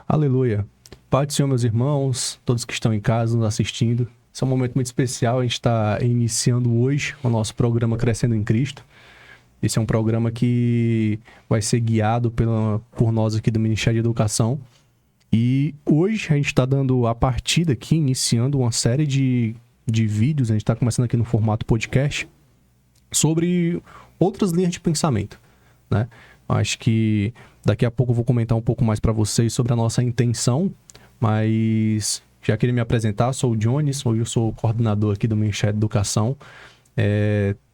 Aleluia. Pai do Senhor, meus irmãos, todos que estão em casa nos assistindo. Esse é um momento muito especial. A gente está iniciando hoje o nosso programa Crescendo em Cristo. Esse é um programa que vai ser guiado por nós aqui do Ministério de Educação. E hoje a gente está dando a partida aqui, iniciando uma série de vídeos. A gente está começando aqui no formato podcast sobre outras linhas de pensamento, né? Acho que daqui a pouco eu vou comentar um pouco mais para vocês sobre a nossa intenção, mas já queria me apresentar, sou o Jones, hoje eu sou o coordenador aqui do Ministério de Educação.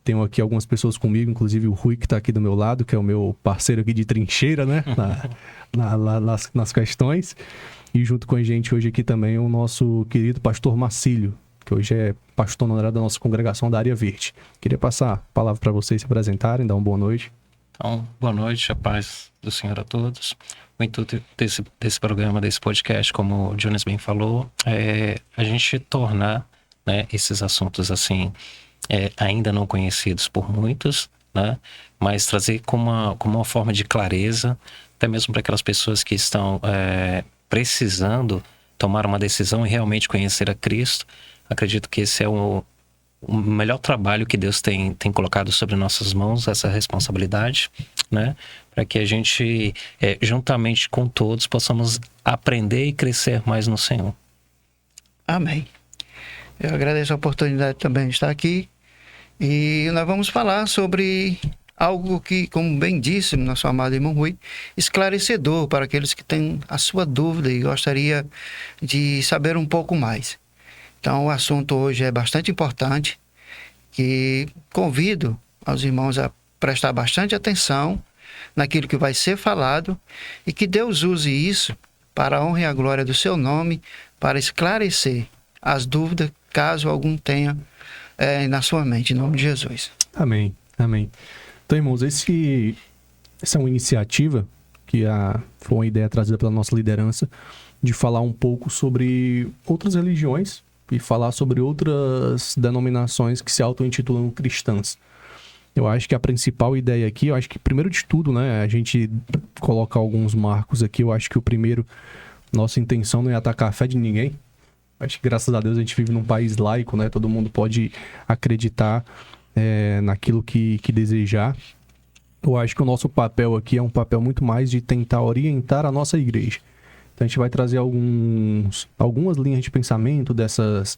Tenho aqui algumas pessoas comigo, inclusive o Rui, que está aqui do meu lado, que é o meu parceiro aqui de trincheira, né? nas questões. E junto com a gente hoje aqui também o nosso querido pastor Marcílio, que hoje é pastor honorário da nossa congregação da Área Verde. Queria passar a palavra para vocês se apresentarem, dar uma boa noite. Então, boa noite, a paz do Senhor a todos. O intuito desse programa, desse podcast, como o Jones bem falou, é a gente tornar, né, esses assuntos assim, ainda não conhecidos por muitos, né, mas trazer como uma forma de clareza, até mesmo para aquelas pessoas que estão precisando tomar uma decisão e realmente conhecer a Cristo. Acredito que esse é o melhor trabalho que Deus tem colocado sobre nossas mãos, essa responsabilidade, né? Para que a gente, juntamente com todos, possamos aprender e crescer mais no Senhor. Amém. Eu agradeço a oportunidade também de estar aqui. E nós vamos falar sobre algo que, como bem disse nosso amado irmão Rui, esclarecedor para aqueles que têm a sua dúvida e gostaria de saber um pouco mais. Então, o assunto hoje é bastante importante, que convido aos irmãos a prestar bastante atenção naquilo que vai ser falado e que Deus use isso para a honra e a glória do seu nome, para esclarecer as dúvidas, caso algum tenha na sua mente, em nome de Jesus. Amém, amém. Então, irmãos, essa é uma iniciativa que foi uma ideia trazida pela nossa liderança de falar um pouco sobre outras religiões e falar sobre outras denominações que se auto-intitulam cristãs. Eu acho que a principal ideia aqui, eu acho que primeiro de tudo, né, a gente coloca alguns marcos aqui. Eu acho que o primeiro, nossa intenção não é atacar a fé de ninguém. Acho que graças a Deus a gente vive num país laico, né, todo mundo pode acreditar naquilo que desejar. Eu acho que o nosso papel aqui é um papel muito mais de tentar orientar a nossa igreja. Então a gente vai trazer algumas linhas de pensamento dessas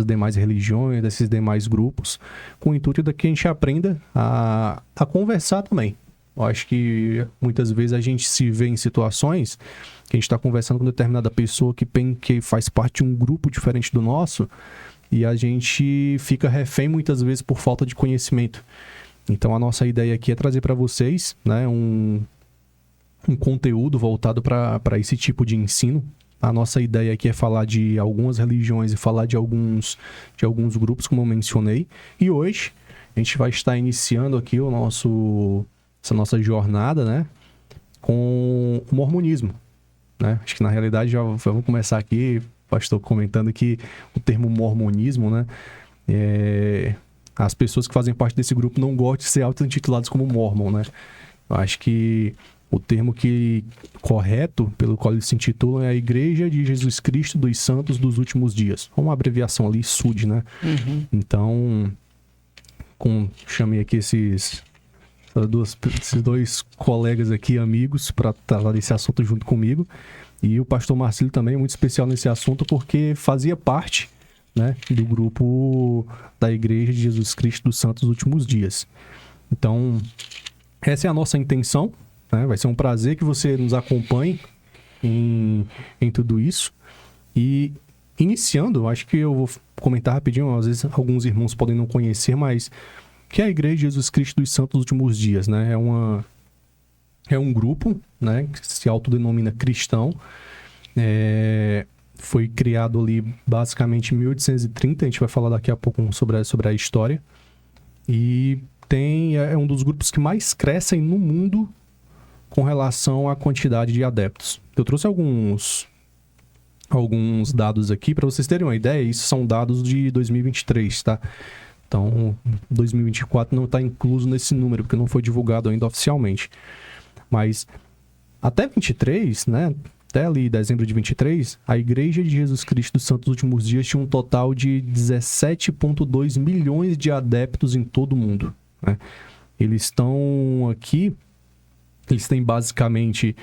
demais religiões, desses demais grupos, com o intuito de que a gente aprenda a conversar também. Eu acho que muitas vezes a gente se vê em situações que a gente está conversando com determinada pessoa que faz parte de um grupo diferente do nosso e a gente fica refém muitas vezes por falta de conhecimento. Então a nossa ideia aqui é trazer para vocês, né, um conteúdo voltado para esse tipo de ensino. A nossa ideia aqui é falar de algumas religiões e falar de alguns grupos, como eu mencionei. E hoje a gente vai estar iniciando aqui essa nossa jornada, né, com o mormonismo, né? Acho que na realidade já vamos começar aqui, o pastor comentando que o termo mormonismo, né, as pessoas que fazem parte desse grupo não gostam de ser auto-intitulados como mormon, né? Eu acho que o termo correto pelo qual eles se intitulam é a Igreja de Jesus Cristo dos Santos dos Últimos Dias. Uma abreviação ali, SUD, né? Uhum. Então, chamei aqui esses dois colegas aqui, amigos, para tratar desse assunto junto comigo. E o pastor Marcílio também é muito especial nesse assunto porque fazia parte, né, do grupo da Igreja de Jesus Cristo dos Santos dos Últimos Dias. Então, essa é a nossa intenção. Vai ser um prazer que você nos acompanhe em tudo isso. E iniciando, acho que eu vou comentar rapidinho, às vezes alguns irmãos podem não conhecer, mas que é a Igreja de Jesus Cristo dos Santos dos Últimos Dias, né? É um grupo, né, que se autodenomina cristão. Foi criado ali basicamente em 1830, a gente vai falar daqui a pouco sobre a história. E é um dos grupos que mais crescem no mundo com relação à quantidade de adeptos. Eu trouxe alguns dados aqui para vocês terem uma ideia. Isso são dados de 2023, tá? Então, 2024 não está incluso nesse número, porque não foi divulgado ainda oficialmente. Mas até 23, né, tela, e dezembro de 23, a Igreja de Jesus Cristo dos Santos Últimos Dias tinha um total de 17,2 milhões de adeptos em todo o mundo, né? Eles estão aqui, eles têm basicamente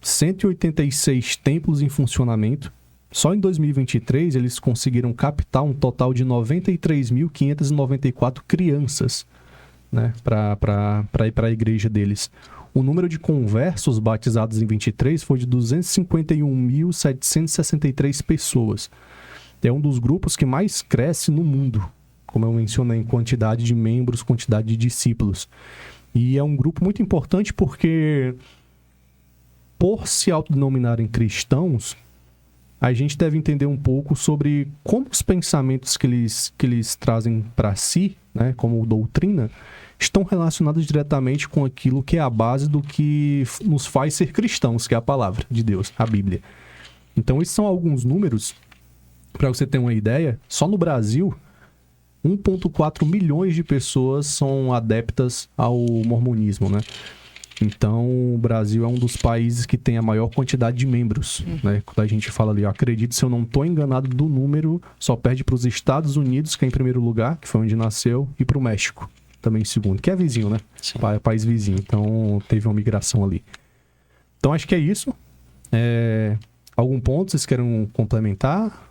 186 templos em funcionamento. Só em 2023 eles conseguiram captar um total de 93.594 crianças, né, para ir para a igreja deles. O número de conversos batizados em 23 foi de 251.763 pessoas. É um dos grupos que mais cresce no mundo, como eu mencionei, em quantidade de membros, quantidade de discípulos. E é um grupo muito importante porque, por se autodenominarem cristãos, a gente deve entender um pouco sobre como os pensamentos que eles trazem para si, né, como doutrina, estão relacionados diretamente com aquilo que é a base do que nos faz ser cristãos, que é a palavra de Deus, a Bíblia. Então, esses são alguns números, para você ter uma ideia. Só no Brasil, 1,4 milhões de pessoas são adeptas ao mormonismo, né? Então, o Brasil é um dos países que tem a maior quantidade de membros, né? Quando a gente fala ali, eu acredito, se eu não estou enganado do número, só perde para os Estados Unidos, que é em primeiro lugar, que foi onde nasceu, e para o México, também em segundo, que é vizinho, né? Sim. País vizinho, então teve uma migração ali. Então, acho que é isso. Algum ponto vocês querem complementar?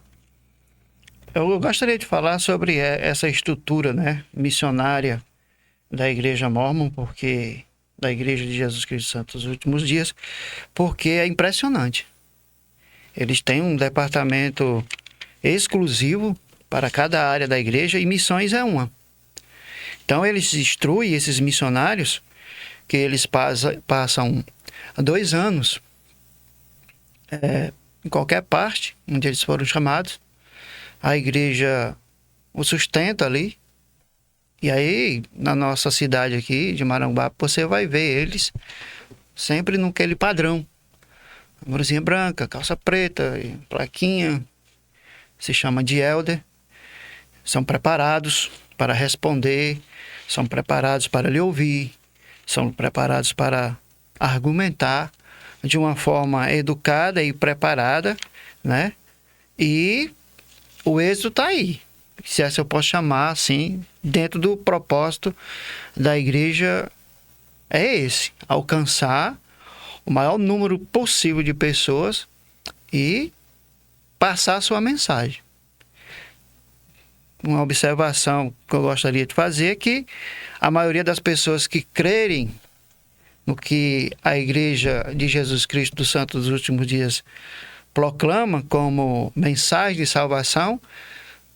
Eu gostaria de falar sobre essa estrutura, né, missionária da Igreja Mórmon, da Igreja de Jesus Cristo dos Santos Últimos Dias, porque é impressionante. Eles têm um departamento exclusivo para cada área da igreja e missões é uma. Então eles instruem esses missionários, que eles passam 2 anos em qualquer parte onde eles foram chamados. A igreja o sustenta ali. E aí, na nossa cidade aqui, de Maranguape, você vai ver eles sempre naquele padrão. Brusinha branca, calça preta, plaquinha, se chama de elder. São preparados para responder, são preparados para lhe ouvir, são preparados para argumentar de uma forma educada e preparada, né? E o êxito está aí, se essa eu posso chamar assim, dentro do propósito da igreja, é esse: alcançar o maior número possível de pessoas e passar a sua mensagem. Uma observação que eu gostaria de fazer é que a maioria das pessoas que crerem no que a Igreja de Jesus Cristo dos Santos dos Últimos Dias proclama como mensagem de salvação,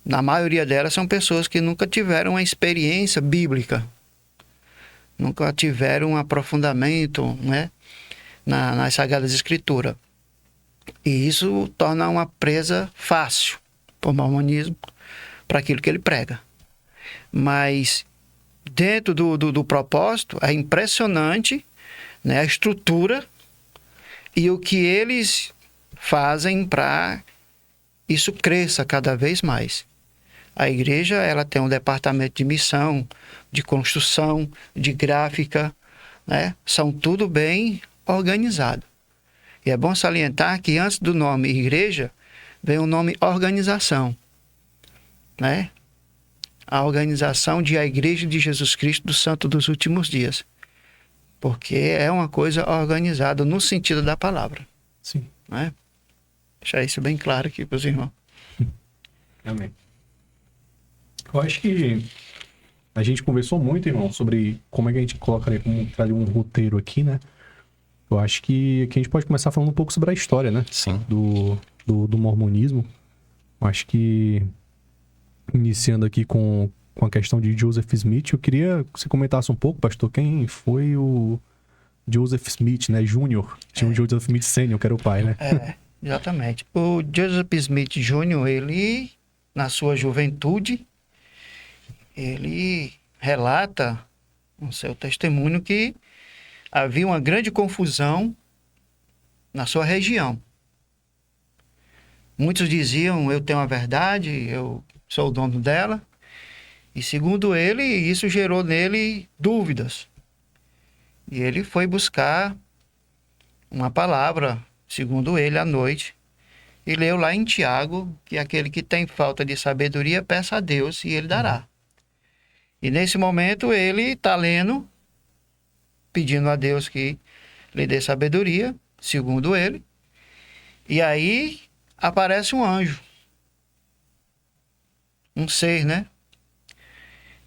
na maioria delas são pessoas que nunca tiveram uma experiência bíblica, nunca tiveram um aprofundamento, né, nas Sagradas Escrituras. E isso torna uma presa fácil para o mormonismo, para aquilo que ele prega. Mas dentro do propósito, é impressionante, né, a estrutura e o que eles fazem para isso cresça cada vez mais. A igreja, ela tem um departamento de missão, de construção, de gráfica, né? São tudo bem organizado. E é bom salientar que antes do nome igreja, vem o nome organização, né? A organização de a Igreja de Jesus Cristo do Santo dos Últimos Dias. Porque é uma coisa organizada no sentido da palavra. Sim. Né? Deixar isso bem claro aqui para os irmãos. Amém. Eu acho que a gente conversou muito, irmão, sobre como é que a gente colocaria, como trazer um roteiro aqui, né? Eu acho que aqui a gente pode começar falando um pouco sobre a história, né? Sim. Do mormonismo. Eu acho que, iniciando aqui com a questão de Joseph Smith, eu queria que você comentasse um pouco, pastor, quem foi o Joseph Smith, né? Júnior. Tinha o Joseph Smith Sênior, que era o pai, né? Exatamente. O Joseph Smith Jr., ele, na sua juventude, ele relata no seu testemunho que havia uma grande confusão na sua região. Muitos diziam, eu tenho a verdade, eu sou o dono dela. E segundo ele, isso gerou nele dúvidas. E ele foi buscar uma palavra segundo ele, à noite, e leu lá em Tiago que aquele que tem falta de sabedoria, peça a Deus e ele dará. E nesse momento ele está lendo, pedindo a Deus que lhe dê sabedoria, segundo ele, e aí aparece um anjo, um ser, né?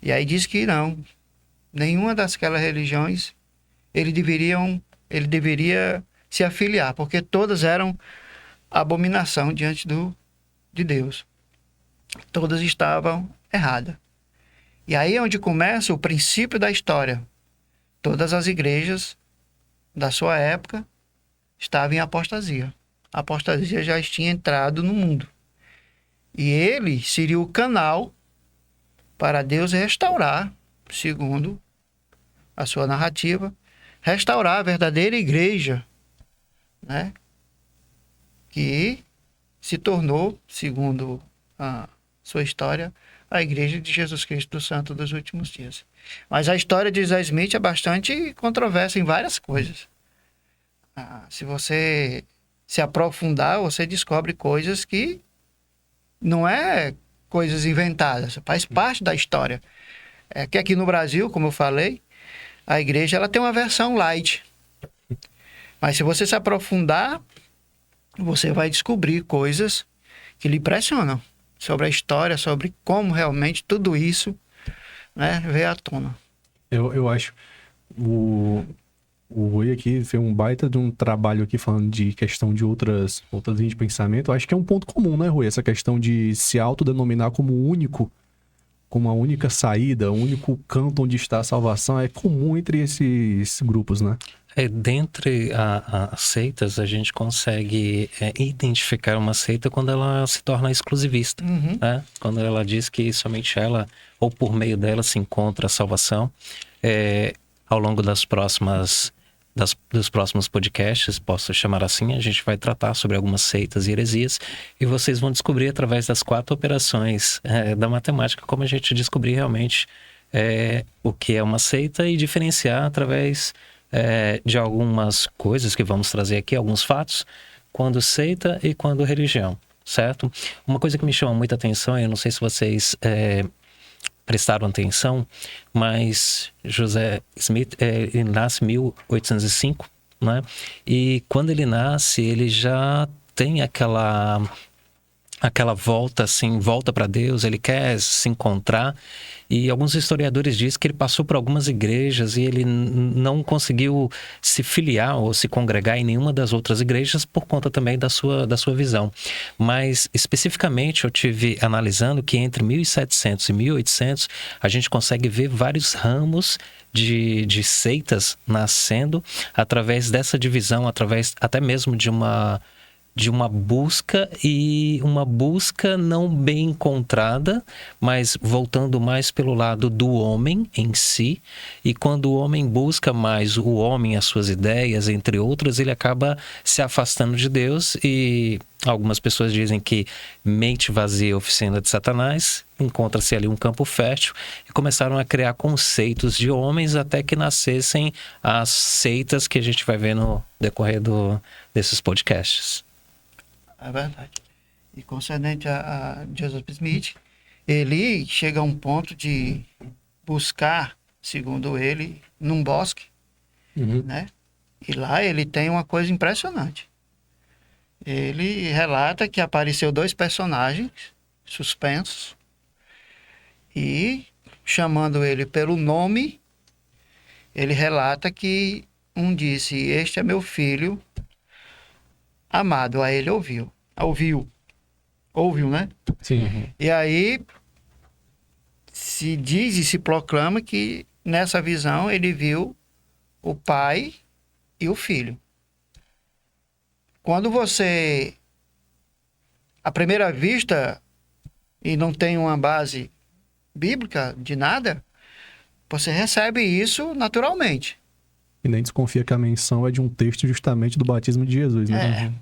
E aí diz que não, nenhuma daquelas religiões ele deveria se afiliar, porque todas eram abominação diante de Deus. Todas estavam erradas. E aí é onde começa o princípio da história. Todas as igrejas da sua época estavam em apostasia. A apostasia já tinha entrado no mundo. E ele seria o canal para Deus restaurar, segundo a sua narrativa, restaurar a verdadeira igreja, né? Que se tornou, segundo a sua história, a Igreja de Jesus Cristo do Santo dos Últimos Dias. Mas a história de José Smith é bastante controversa em várias coisas. Se você se aprofundar, você descobre coisas que não é coisas inventadas, faz parte da história. É que aqui no Brasil, como eu falei, a igreja ela tem uma versão light. Mas se você se aprofundar, você vai descobrir coisas que lhe impressionam sobre a história, sobre como realmente tudo isso, né, veio à tona. Eu acho o Rui aqui fez um baita de um trabalho aqui falando de questão de outras linhas de pensamento. Eu acho que é um ponto comum, né, Rui? Essa questão de se autodenominar como único, como a única saída, o único canto onde está a salvação, é comum entre esses grupos, né? Dentre as seitas, a gente consegue identificar uma seita quando ela se torna exclusivista, né? Quando ela diz que somente ela, ou por meio dela, se encontra a salvação. Ao longo dos próximos podcasts, posso chamar assim, a gente vai tratar sobre algumas seitas e heresias, e vocês vão descobrir através das 4 operações da matemática como a gente descobrir realmente o que é uma seita e diferenciar através de algumas coisas que vamos trazer aqui, alguns fatos, quando seita e quando religião, certo? Uma coisa que me chama muita atenção, eu não sei se vocês prestaram atenção, mas José Smith, ele nasce em 1805, né? E quando ele nasce, ele já tem aquela volta, assim, volta para Deus, ele quer se encontrar, e alguns historiadores dizem que ele passou por algumas igrejas e ele não conseguiu se filiar ou se congregar em nenhuma das outras igrejas por conta também da sua visão. Mas, especificamente, eu tive analisando que entre 1700 e 1800, a gente consegue ver vários ramos de seitas nascendo através dessa divisão, através até mesmo de uma busca, e uma busca não bem encontrada, mas voltando mais pelo lado do homem em si. E quando o homem busca mais o homem, as suas ideias, entre outras, ele acaba se afastando de Deus. E algumas pessoas dizem que mente vazia, oficina de Satanás, encontra-se ali um campo fértil, e começaram a criar conceitos de homens até que nascessem as seitas que a gente vai ver no decorrer desses podcasts. É verdade. E concernente a Joseph Smith, ele chega a um ponto de buscar, segundo ele, num bosque, né? E lá ele tem uma coisa impressionante. Ele relata que apareceu 2 personagens suspensos e, chamando ele pelo nome, ele relata que um disse: "Este é meu filho amado", a ele ouviu, né? Sim. E aí se diz e se proclama que nessa visão ele viu o pai e o filho. Quando você, à primeira vista, e não tem uma base bíblica de nada, você recebe isso naturalmente. E nem desconfia que a menção é de um texto justamente do batismo de Jesus, né?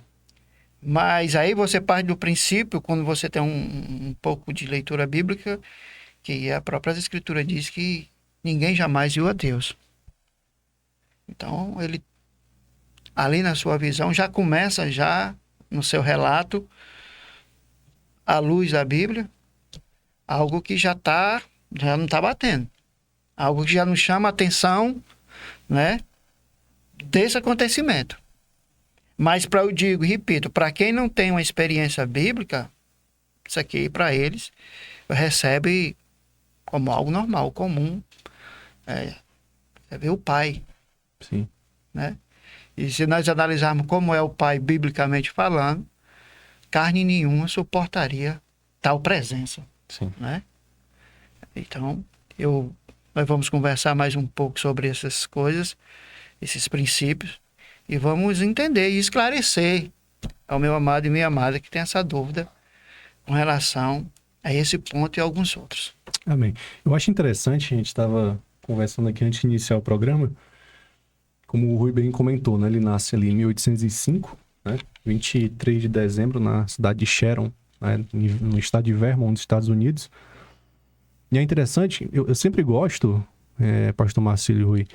Mas aí você parte do princípio, quando você tem um pouco de leitura bíblica, que a própria Escritura diz que ninguém jamais viu a Deus. Então, ele ali na sua visão, já começa já no seu relato, à luz da Bíblia, algo que já não está batendo. Algo que já nos chama a atenção, né, desse acontecimento. Mas eu digo, repito, para quem não tem uma experiência bíblica, isso aqui para eles recebe como algo normal, comum. É ver o pai. Sim. Né? E se nós analisarmos como é o pai biblicamente falando, carne nenhuma suportaria tal presença. Sim. Né? Então, nós vamos conversar mais um pouco sobre essas coisas, esses princípios, e vamos entender e esclarecer ao meu amado e minha amada que tem essa dúvida com relação a esse ponto e alguns outros. Amém. Eu acho interessante, a gente estava conversando aqui antes de iniciar o programa, como o Rui bem comentou, né? Ele nasce ali em 1805, né? 23 de dezembro, na cidade de Sharon, né? No estado de Vermont, nos Estados Unidos. E é interessante, eu sempre gosto, pastor Marcílio e Rui,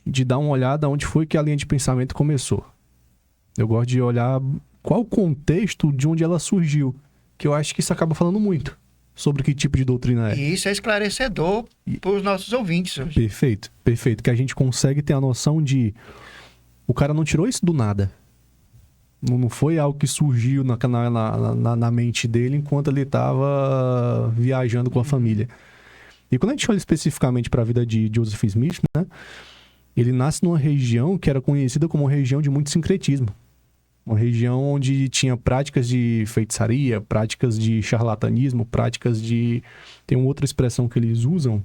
de dar uma olhada onde foi que a linha de pensamento começou. Eu gosto de olhar qual o contexto de onde ela surgiu, que eu acho que isso acaba falando muito sobre que tipo de doutrina é. E isso é esclarecedor para os nossos ouvintes hoje. Perfeito, perfeito. Que a gente consegue ter a noção de... O cara não tirou isso do nada. Não foi algo que surgiu na mente dele enquanto ele estava viajando com a família. E quando a gente olha especificamente para a vida de Joseph Smith, né? Ele nasce numa região que era conhecida como uma região de muito sincretismo. Uma região onde tinha práticas de feitiçaria, práticas de charlatanismo, práticas de... Tem uma outra expressão que eles usam,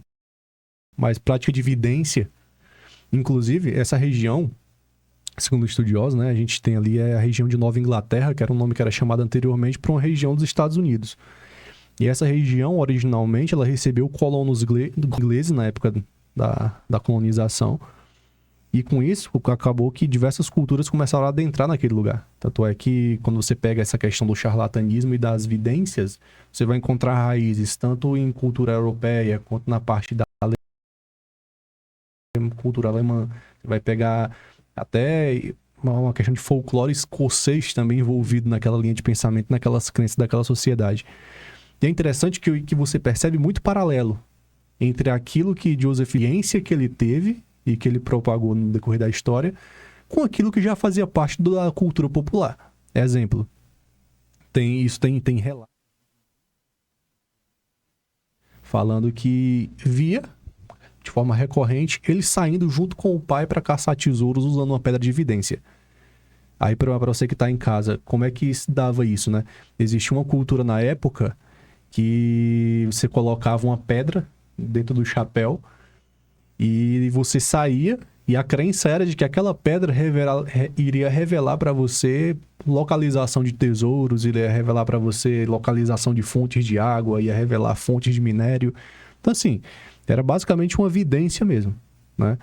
mas prática de vidência. Inclusive, essa região, segundo estudiosos, né, a gente tem ali a região de Nova Inglaterra, que era um nome que era chamado anteriormente para uma região dos Estados Unidos. E essa região, originalmente, ela recebeu colonos ingleses na época da colonização. E com isso, acabou que diversas culturas começaram a adentrar naquele lugar. Tanto é que, quando você pega essa questão do charlatanismo e das vidências, você vai encontrar raízes tanto em cultura europeia, quanto na parte da cultura alemã. Você vai pegar até uma questão de folclore escocês também envolvido naquela linha de pensamento, naquelas crenças daquela sociedade. E é interessante que você percebe muito paralelo entre aquilo que Joseph, a ciência que ele teve e que ele propagou no decorrer da história, com aquilo que já fazia parte da cultura popular. Exemplo, tem relato falando que via, de forma recorrente, ele saindo junto com o pai para caçar tesouros usando uma pedra de evidência. Aí, para você que está em casa, como é que se dava isso, né? Existia uma cultura na época que você colocava uma pedra dentro do chapéu e você saía, e a crença era de que aquela pedra iria revelar para você localização de tesouros, iria revelar para você localização de fontes de água, ia revelar fontes de minério. Então, assim, era basicamente uma vidência mesmo, né?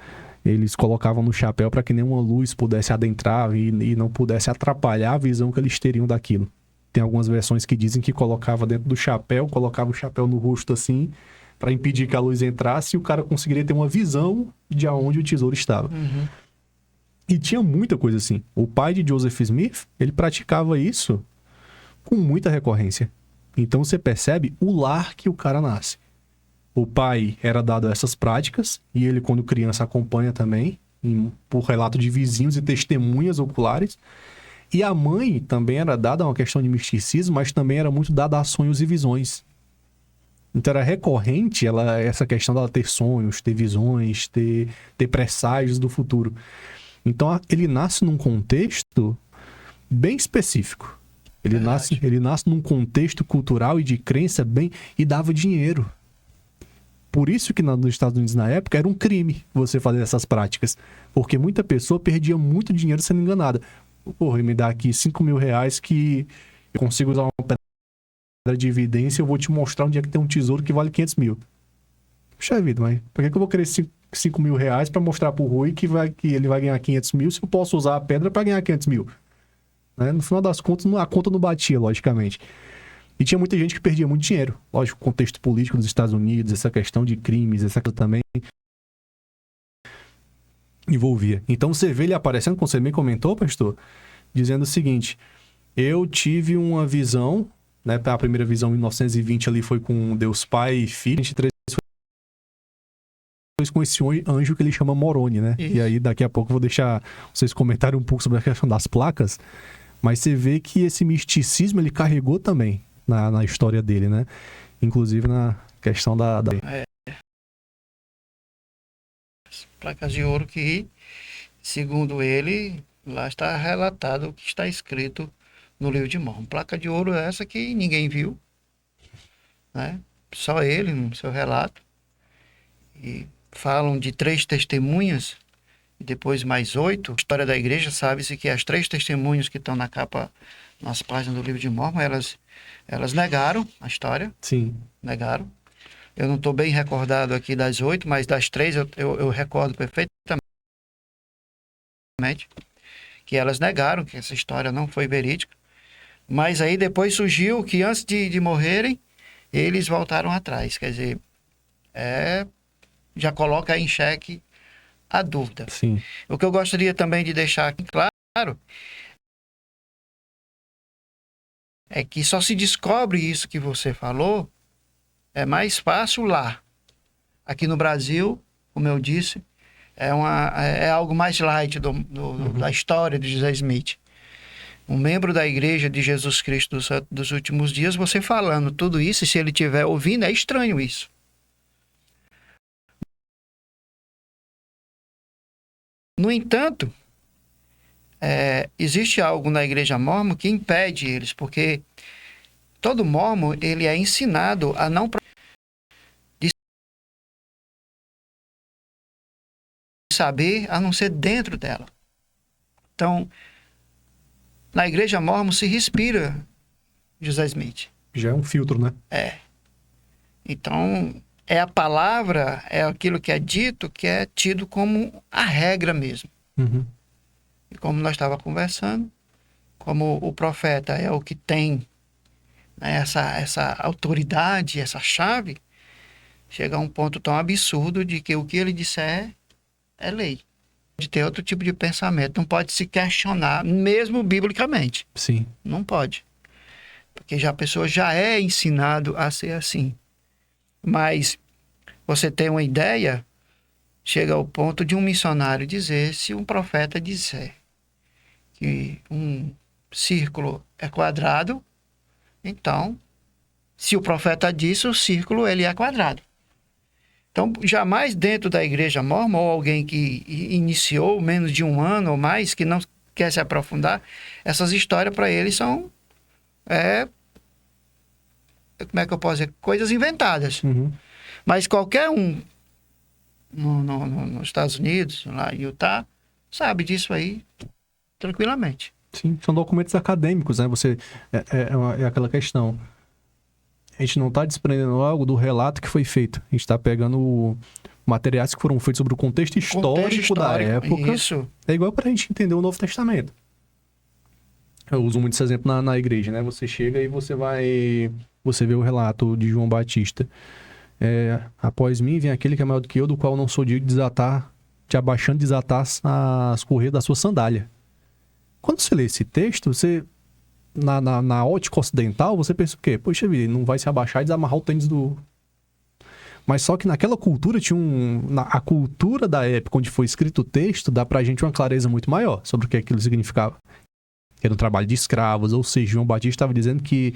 Eles colocavam no chapéu para que nenhuma luz pudesse adentrar e não pudesse atrapalhar a visão que eles teriam daquilo. Tem algumas versões que dizem que colocava dentro do chapéu, colocava o chapéu no rosto assim, para impedir que a luz entrasse, e o cara conseguiria ter uma visão de aonde o tesouro estava. Uhum. E tinha muita coisa assim. O pai de Joseph Smith, ele praticava isso com muita recorrência. Então você percebe o lar que o cara nasce. O pai era dado a essas práticas, e ele, quando criança, acompanha também, por relato de vizinhos e testemunhas oculares. E a mãe também era dada a uma questão de misticismo, mas também era muito dada a sonhos e visões. Então era recorrente essa questão dela ter sonhos, ter visões, ter presságios do futuro. Então ele nasce num contexto bem específico. Ele nasce num contexto cultural e de crença e dava dinheiro. Por isso que nos Estados Unidos na época era um crime você fazer essas práticas. Porque muita pessoa perdia muito dinheiro sendo enganada. Porra, me dá aqui R$5.000 que eu consigo usar uma pedra de evidência, eu vou te mostrar onde é que tem um tesouro que vale 500 mil. Puxa vida, mas por que eu vou querer R$5.000 para mostrar pro Rui que ele vai ganhar 500 mil se eu posso usar a pedra para ganhar 500 mil? Né? No final das contas, a conta não batia, logicamente. E tinha muita gente que perdia muito dinheiro. Lógico, o contexto político dos Estados Unidos, essa questão de crimes, essa coisa também. envolvia. Então você vê ele aparecendo, como você bem comentou, pastor, dizendo o seguinte: eu tive uma visão, né? A primeira visão em 1920 ali foi com Deus Pai e Filho, 23 foi com esse anjo que ele chama Moroni, né? Isso. E aí daqui a pouco eu vou deixar vocês comentarem um pouco sobre a questão das placas, mas você vê que esse misticismo ele carregou também na história dele, né? Inclusive na questão da... Placas de ouro que, segundo ele, lá está relatado o que está escrito no livro de Mórmon. Placa de ouro é essa que ninguém viu, né? Só ele no seu relato. E falam de 3 testemunhas e depois mais 8. A história da igreja, sabe-se que as 3 testemunhas que estão na capa, nas páginas do livro de Mórmon, elas negaram a história. Sim. Negaram. Eu não estou bem recordado aqui das 8, mas das 3 eu recordo perfeitamente que elas negaram que essa história não foi verídica. Mas aí depois surgiu que antes de morrerem, eles voltaram atrás. Quer dizer, já coloca em xeque a dúvida. Sim. O que eu gostaria também de deixar aqui claro é que só se descobre isso que você falou, é mais fácil lá. Aqui no Brasil, como eu disse, é algo mais light da história de José Smith. Um membro da Igreja de Jesus Cristo dos últimos dias, você falando tudo isso, e se ele estiver ouvindo, é estranho isso. No entanto, existe algo na Igreja Mórmon que impede eles, porque todo mórmon ele é ensinado a não saber a não ser dentro dela. Então, na Igreja Mórmon se respira José Smith. Já é um filtro, né? Então, é a palavra, é aquilo que é dito, que é tido como a regra mesmo. Uhum. E como nós estávamos conversando, como o profeta é o que tem, né, essa autoridade, essa chave, chega a um ponto tão absurdo de que o que ele disser é lei. De ter outro tipo de pensamento, não pode se questionar, mesmo biblicamente. Sim. Não pode. Porque a pessoa já é ensinado a ser assim. Mas você tem uma ideia, chega ao ponto de um missionário dizer, se um profeta disser que um círculo é quadrado, então, se o profeta disse, o círculo ele é quadrado. Então, jamais dentro da Igreja Mórmon, ou alguém que iniciou menos de 1 ano ou mais, que não quer se aprofundar, essas histórias para eles são, como é que eu posso dizer? Coisas inventadas. Uhum. Mas qualquer um nos Estados Unidos, lá em Utah, sabe disso aí tranquilamente. Sim, são documentos acadêmicos, né? É aquela questão. A gente não está desprendendo algo do relato que foi feito. A gente está pegando materiais que foram feitos sobre o contexto histórico da época. Isso. É igual para a gente entender o Novo Testamento. Eu uso muito esse exemplo na igreja, né? Você chega e você vê o relato de João Batista. Após mim vem aquele que é maior do que eu, do qual não sou digno de desatar, te abaixando, desatar as correias da sua sandália. Quando você lê esse texto, você... Na ótica ocidental, você pensa o quê? Poxa vida, ele não vai se abaixar e desamarrar o tênis do... Mas só que naquela cultura tinha a cultura da época onde foi escrito o texto, dá pra gente uma clareza muito maior sobre o que aquilo significava. Era um trabalho de escravos, ou seja, João Batista estava dizendo que,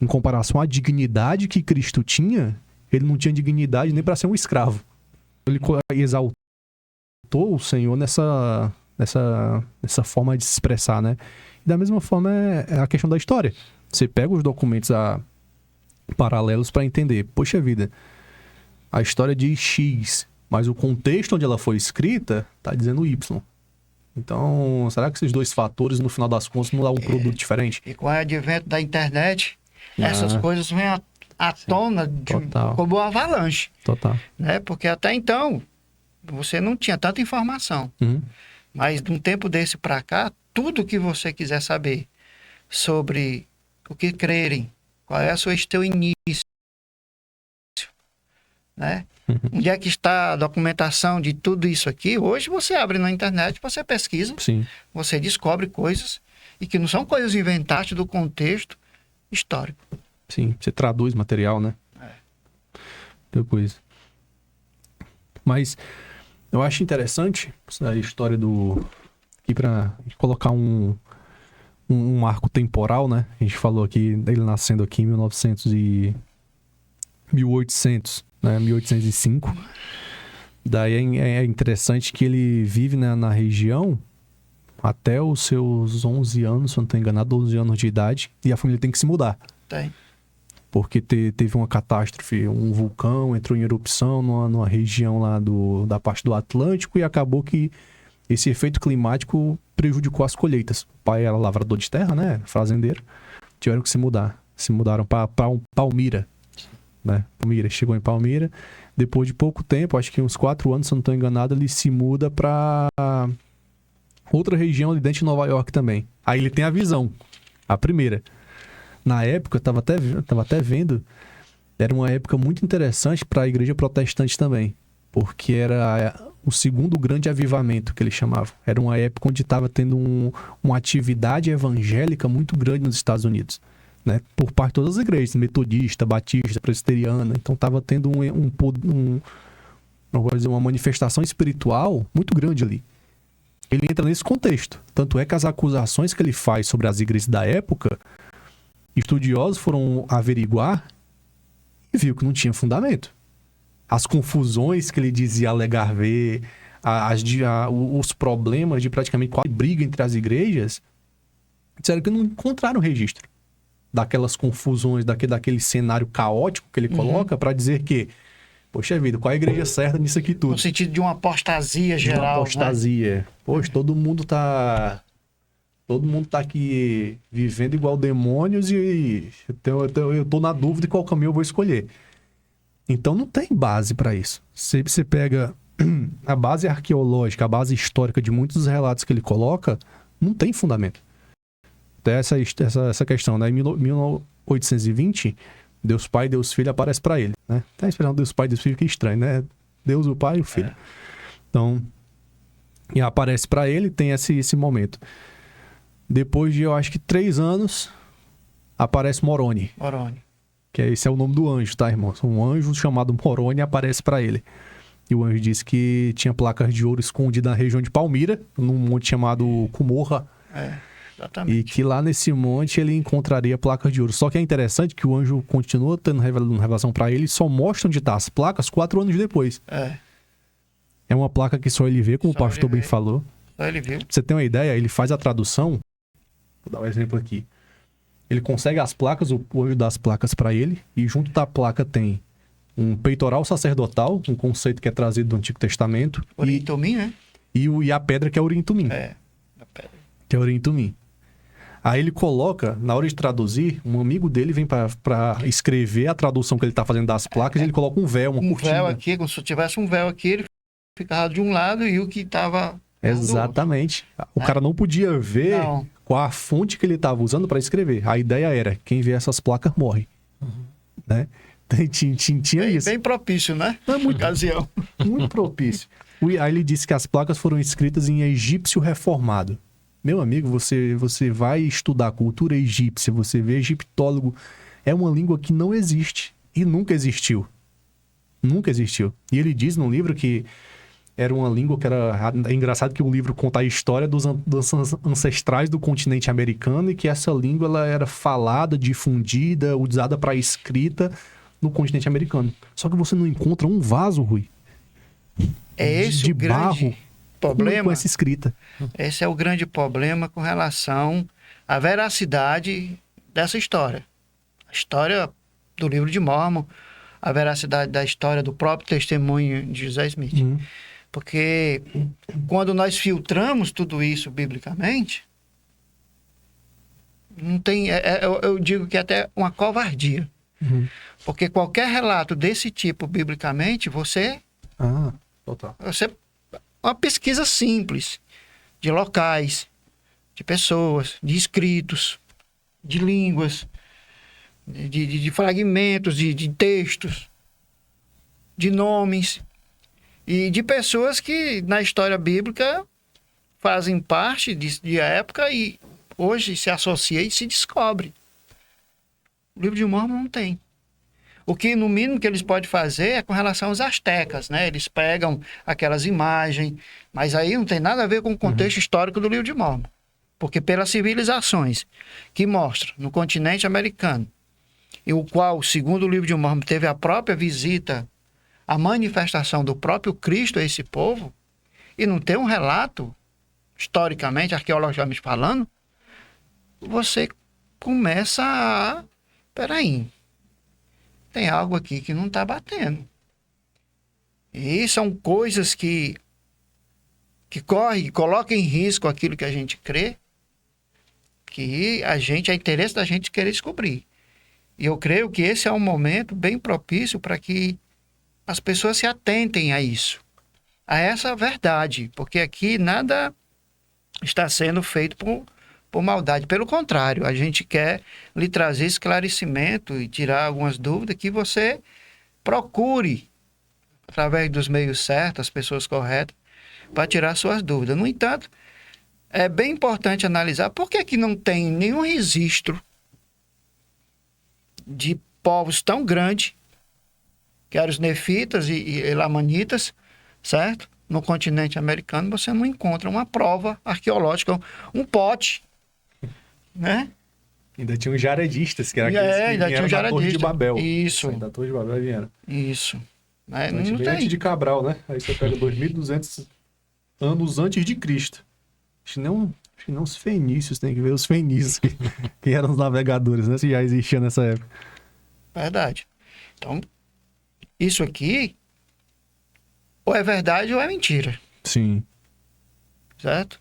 em comparação à dignidade que Cristo tinha, ele não tinha dignidade nem para ser um escravo. Ele exaltou o Senhor nessa forma de se expressar, né? Da mesma forma é a questão da história. Você pega os documentos paralelos para entender. Poxa vida, a história diz X, mas o contexto onde ela foi escrita está dizendo Y. Então, será que esses dois fatores, no final das contas, não dão um produto diferente? E com o advento da internet, essas coisas vêm à tona como uma avalanche. Total. Né? Porque até então, você não tinha tanta informação. Uhum. Mas de um tempo desse para cá, tudo que você quiser saber sobre o que crerem, qual é o seu início, né? Onde é que está a documentação de tudo isso aqui? Hoje você abre na internet, você pesquisa, Sim. você descobre coisas e que não são coisas inventadas do contexto histórico. Sim, você traduz material, né? Depois. Mas eu acho interessante essa história do... Aqui pra colocar um marco temporal, né? A gente falou aqui dele nascendo aqui em 1800, né? 1805. Daí é interessante que ele vive, né, na região até os seus 11 anos, se eu não estou enganado, 12 anos de idade, e a família tem que se mudar. Tem. Porque teve uma catástrofe, um vulcão entrou em erupção numa região lá da parte do Atlântico, e acabou que esse efeito climático prejudicou as colheitas. O pai era lavrador de terra, né? Fazendeiro. Tiveram que se mudar. Se mudaram para Palmira, né? Palmira. Chegou em Palmira. Depois de pouco tempo, acho que uns 4 anos, se eu não estou enganado, ele se muda para outra região ali dentro de Nova York também. Aí ele tem a visão. A primeira. Na época, eu tava até vendo, era uma época muito interessante para a igreja protestante também. Porque era o segundo grande avivamento, que eles chamavam. Era uma época onde estava tendo uma atividade evangélica muito grande nos Estados Unidos, né? Por parte de todas as igrejas, metodista, batista, presbiteriana. Então estava tendo uma manifestação espiritual muito grande ali. Ele entra nesse contexto. Tanto é que as acusações que ele faz sobre as igrejas da época, estudiosos foram averiguar e viu que não tinha fundamento. As confusões que ele dizia alegar ver, os problemas de praticamente quase briga entre as igrejas, disseram que não encontraram registro daquelas confusões, daquele cenário caótico que ele coloca para dizer que, poxa vida, qual é a igreja certa nisso aqui tudo? No sentido de uma apostasia geral. Uma apostasia. Né? Poxa, todo mundo tá aqui vivendo igual demônios e eu tô na dúvida de qual caminho eu vou escolher. Então não tem base para isso. Você pega a base arqueológica, a base histórica de muitos dos relatos que ele coloca, não tem fundamento. Até essa questão, né? Em 1820, Deus Pai e Deus Filho aparece para ele, né? Tá esperando Deus Pai e Deus Filho, que estranho, né? Deus, o Pai e o Filho. Então, e aparece para ele, tem esse momento. Depois de, eu acho que 3 anos, aparece Moroni. Que esse é o nome do anjo, tá, irmão? Um anjo chamado Moroni aparece para ele. E o anjo disse que tinha placas de ouro escondidas na região de Palmira, num monte chamado Cumorra. Exatamente. E que lá nesse monte ele encontraria placas de ouro. Só que é interessante que o anjo continua tendo revelação para ele e só mostra onde tá as placas 4 anos depois. É uma placa que só ele vê, como o pastor bem falou. Só ele viu. Pra você ter uma ideia, ele faz a tradução. Vou dar um exemplo aqui. Ele consegue as placas, o anjo dá as placas para ele, e junto da placa tem um peitoral sacerdotal, um conceito que é trazido do Antigo Testamento. Urim Tumim, né? E a pedra que é Urim Tumim. A pedra. Que é Urim Tumim. Aí ele coloca, na hora de traduzir, um amigo dele vem para escrever a tradução que ele tá fazendo das placas, e ele coloca um véu, uma cortina. Véu aqui, como se tivesse um véu aqui, ele ficava de um lado e o que tava... Exatamente. O cara não podia ver qual a fonte que ele estava usando para escrever. A ideia era, quem vê essas placas morre. Né? Tinha isso. Bem propício, né? Muito, ocasião. Muito propício. Aí ele disse que as placas foram escritas em egípcio reformado. Meu amigo, você vai estudar a cultura egípcia, você vê egiptólogo, é uma língua que não existe e nunca existiu. Nunca existiu. E ele diz no livro que era uma língua que era... É engraçado que o livro conta a história dos ancestrais do continente americano e que essa língua ela era falada, difundida, usada para escrita no continente americano. Só que você não encontra um vaso, Rui. É esse de o grande barro problema. Com essa escrita. Esse é o grande problema com relação à veracidade dessa história. A história do livro de Mórmon, a veracidade da história do próprio testemunho de José Smith. Porque quando nós filtramos tudo isso biblicamente, não tem, eu digo que é até uma covardia. Porque qualquer relato desse tipo biblicamente, Total. Uma pesquisa simples de locais, de pessoas, de escritos, de línguas, de fragmentos, de textos. de nomes e de pessoas que na história bíblica fazem parte de época e hoje se associa e se descobre. O livro de Mórmon não tem. O que, no mínimo, que eles podem fazer é com relação aos astecas, né? Eles pegam aquelas imagens, mas aí não tem nada a ver com o contexto histórico do livro de Mórmon. Porque pelas civilizações que mostram no continente americano, e o qual, segundo o livro de Mórmon, teve a própria visita, a manifestação do próprio Cristo a esse povo, e não tem um relato, historicamente, arqueologicamente falando, você começa a... Peraí, tem algo aqui que não está batendo. E são coisas que colocam em risco aquilo que a gente crê, que é interesse da gente querer descobrir. E eu creio que esse é um momento bem propício para que as pessoas se atentem a isso, a essa verdade, porque aqui nada está sendo feito por maldade. Pelo contrário, a gente quer lhe trazer esclarecimento e tirar algumas dúvidas que você procure, através dos meios certos, as pessoas corretas, para tirar suas dúvidas. No entanto, é bem importante analisar por que não tem nenhum registro de povos tão grandes, que eram os nefitas e elamanitas, certo? No continente americano, você não encontra uma prova arqueológica, um pote, né? Ainda tinha os jaredistas, que eram ainda tinha vieram da Torre de Babel. Isso. Da Torre de Babel vieram. Isso. Né? Não Bem tem. antes de Cabral, né? Aí você pega 2.200 anos antes de Cristo. Acho que não os fenícios, tem que ver os fenícios, que eram os navegadores, né? Se já existia nessa época. Verdade. Então, isso aqui ou é verdade ou é mentira. Sim. Certo?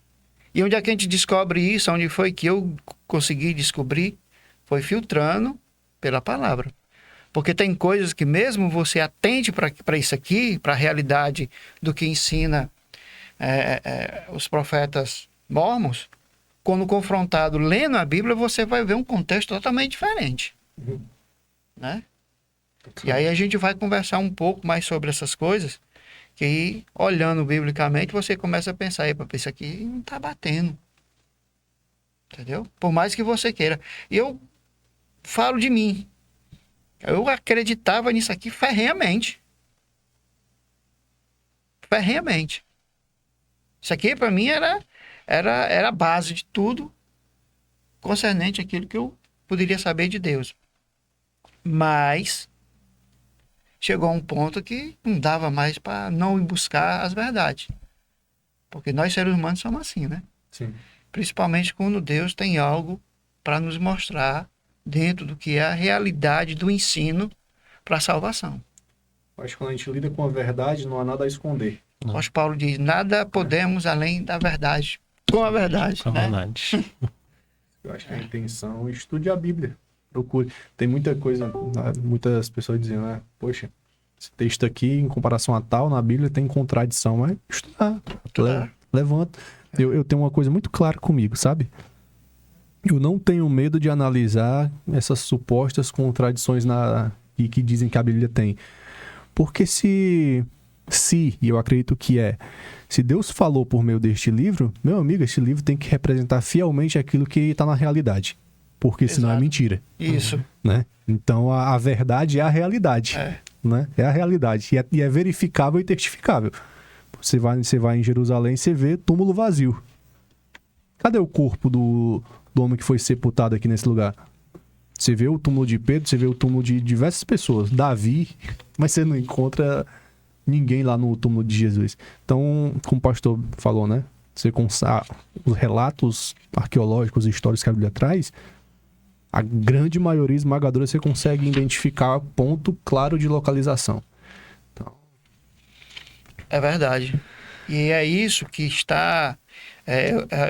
E onde é que a gente descobre isso? Onde foi que eu consegui descobrir? Foi filtrando pela palavra. Porque tem coisas que mesmo você atente para isso aqui, para a realidade do que ensina os profetas mormons, quando confrontado lendo a Bíblia, você vai ver um contexto totalmente diferente. Né? E aí a gente vai conversar um pouco mais sobre essas coisas, que aí, olhando biblicamente, você começa a pensar, isso aqui não está batendo. Entendeu? Por mais que você queira. E eu falo de mim. Eu acreditava nisso aqui ferrenhamente. Ferrenhamente. Isso aqui, para mim, era a base de tudo concernente àquilo que eu poderia saber de Deus. Mas chegou a um ponto que não dava mais para não ir buscar as verdades. Porque nós, seres humanos, somos assim, né? Sim. Principalmente quando Deus tem algo para nos mostrar dentro do que é a realidade do ensino para a salvação. Acho que quando a gente lida com a verdade, não há nada a esconder. O apóstolo Paulo diz, nada podemos além da verdade. Com a verdade. Com a né? verdade. Eu acho que a intenção, estude a Bíblia. Procure. Tem muita coisa, muitas pessoas dizendo, né? Poxa, esse texto aqui, em comparação a tal, na Bíblia tem contradição, mas estudar. Levanta. Eu tenho uma coisa muito clara comigo, sabe? Eu não tenho medo de analisar essas supostas contradições e que dizem que a Bíblia tem. Porque e eu acredito que se Deus falou por meio deste livro, meu amigo, este livro tem que representar fielmente aquilo que está na realidade. Porque senão é mentira. Isso. Né? Então a verdade é a realidade. Né? É a realidade. E é verificável e testificável. Você vai em Jerusalém e você vê túmulo vazio. Cadê o corpo do homem que foi sepultado aqui nesse lugar? Você vê o túmulo de Pedro, você vê o túmulo de diversas pessoas. Davi, mas você não encontra ninguém lá no túmulo de Jesus. Então, como o pastor falou, né? Você com os relatos arqueológicos e históricos que a Bíblia traz, a grande maioria esmagadora você consegue identificar ponto claro de localização. Então... É verdade. E é isso que está...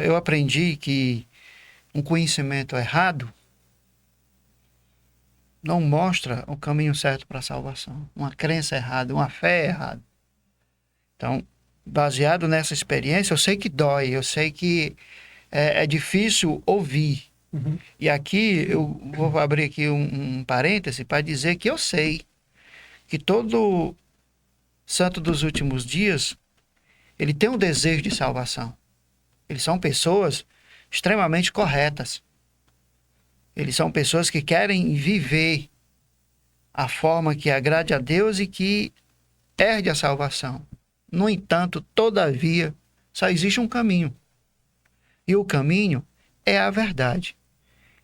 eu aprendi que um conhecimento errado não mostra o caminho certo para a salvação. Uma crença errada, uma fé errada. Então, baseado nessa experiência, eu sei que dói, eu sei que é difícil ouvir. Uhum. E aqui, eu vou abrir aqui um parêntese para dizer que eu sei que todo santo dos últimos dias, ele tem um desejo de salvação. Eles são pessoas extremamente corretas. Eles são pessoas que querem viver a forma que agrade a Deus e que herde a salvação. No entanto, todavia, só existe um caminho. E o caminho é a verdade.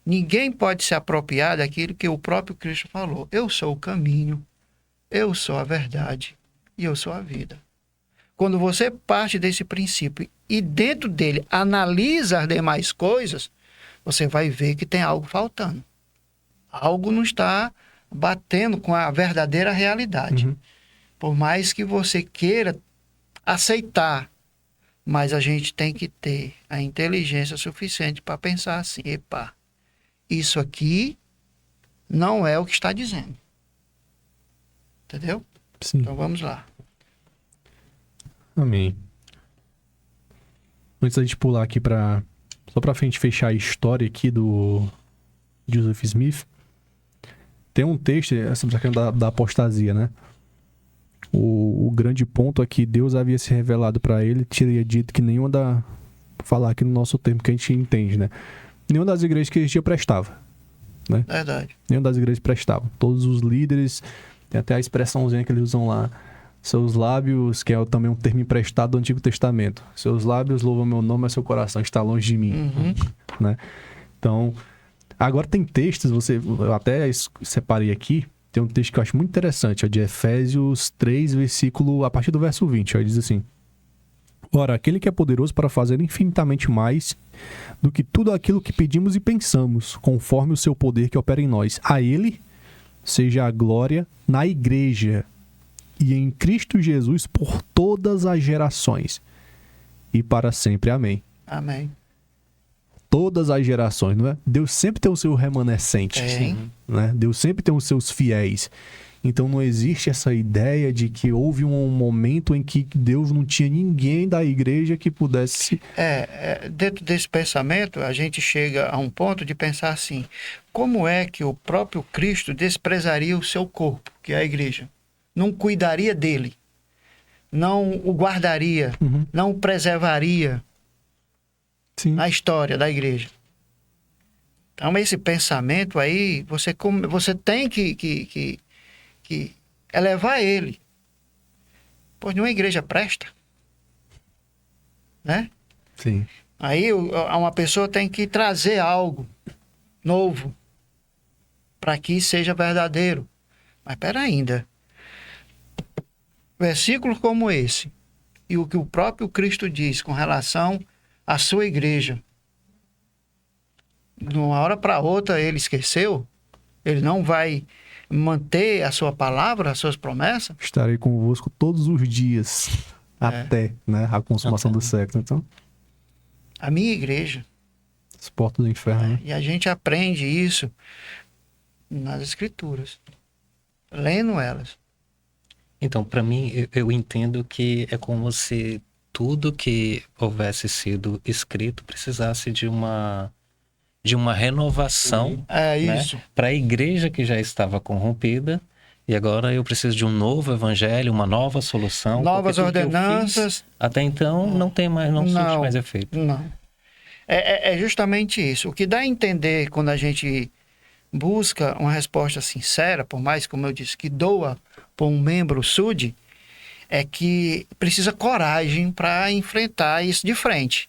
Ninguém pode se apropriar daquilo que o próprio Cristo falou. Eu sou o caminho, eu sou a verdade e eu sou a vida. Quando você parte desse princípio e dentro dele analisa as demais coisas, você vai ver que tem algo faltando. Algo não está batendo com a verdadeira realidade. Uhum. Por mais que você queira aceitar, mas a gente tem que ter a inteligência suficiente para pensar assim, epa, isso aqui não é o que está dizendo. Entendeu? Sim. Então vamos lá. Amém. Antes da gente pular aqui só pra gente fechar a história aqui do Joseph Smith, tem um texto, essa questão da apostasia, né? O grande ponto é que Deus havia se revelado para ele, teria dito que nenhuma falar aqui no nosso termo que a gente entende, né? Nenhuma das igrejas que existia prestava, né? Verdade. Nenhuma das igrejas prestava. Todos os líderes, tem até a expressãozinha que eles usam lá, seus lábios, que é também um termo emprestado do Antigo Testamento. Seus lábios louvam meu nome, mas seu coração está longe de mim. Uhum. Né? Então, agora tem textos, eu até separei aqui, tem um texto que eu acho muito interessante, é de Efésios 3, a partir do verso 20, aí diz assim: Ora, aquele que é poderoso para fazer infinitamente mais do que tudo aquilo que pedimos e pensamos, conforme o seu poder que opera em nós. A ele seja a glória na igreja e em Cristo Jesus por todas as gerações e para sempre. Amém. Amém. Todas as gerações, não é? Deus sempre tem o seu remanescente, né? Deus sempre tem os seus fiéis. Então não existe essa ideia de que houve um momento em que Deus não tinha ninguém da igreja que pudesse... Dentro desse pensamento, a gente chega a um ponto de pensar assim, como é que o próprio Cristo desprezaria o seu corpo, que é a igreja? Não cuidaria dele, não o guardaria, não o preservaria. Sim. Na história da igreja. Então, esse pensamento aí, você tem que elevar ele. Pois nenhuma igreja presta. Né? Sim. Aí uma pessoa tem que trazer algo novo para que seja verdadeiro. Mas espera ainda. Versículos como esse e o que o próprio Cristo diz com relação à sua igreja, de uma hora para outra ele esqueceu, ele não vai manter a sua palavra, as suas promessas. Estarei convosco todos os dias, até, né, a consumação do século. Então, a minha igreja. As portas do inferno. Né? E a gente aprende isso nas escrituras, lendo elas. Então, para mim, eu entendo que é como se tudo que houvesse sido escrito precisasse de uma renovação, isso. Para a igreja que já estava corrompida, e agora eu preciso de um novo evangelho, uma nova solução. Novas ordenanças. Até então não tem mais, não surte mais efeito. Não. É justamente isso. O que dá a entender quando a gente busca uma resposta sincera, por mais, como eu disse, que doa por um membro SUD, é que precisa coragem para enfrentar isso de frente.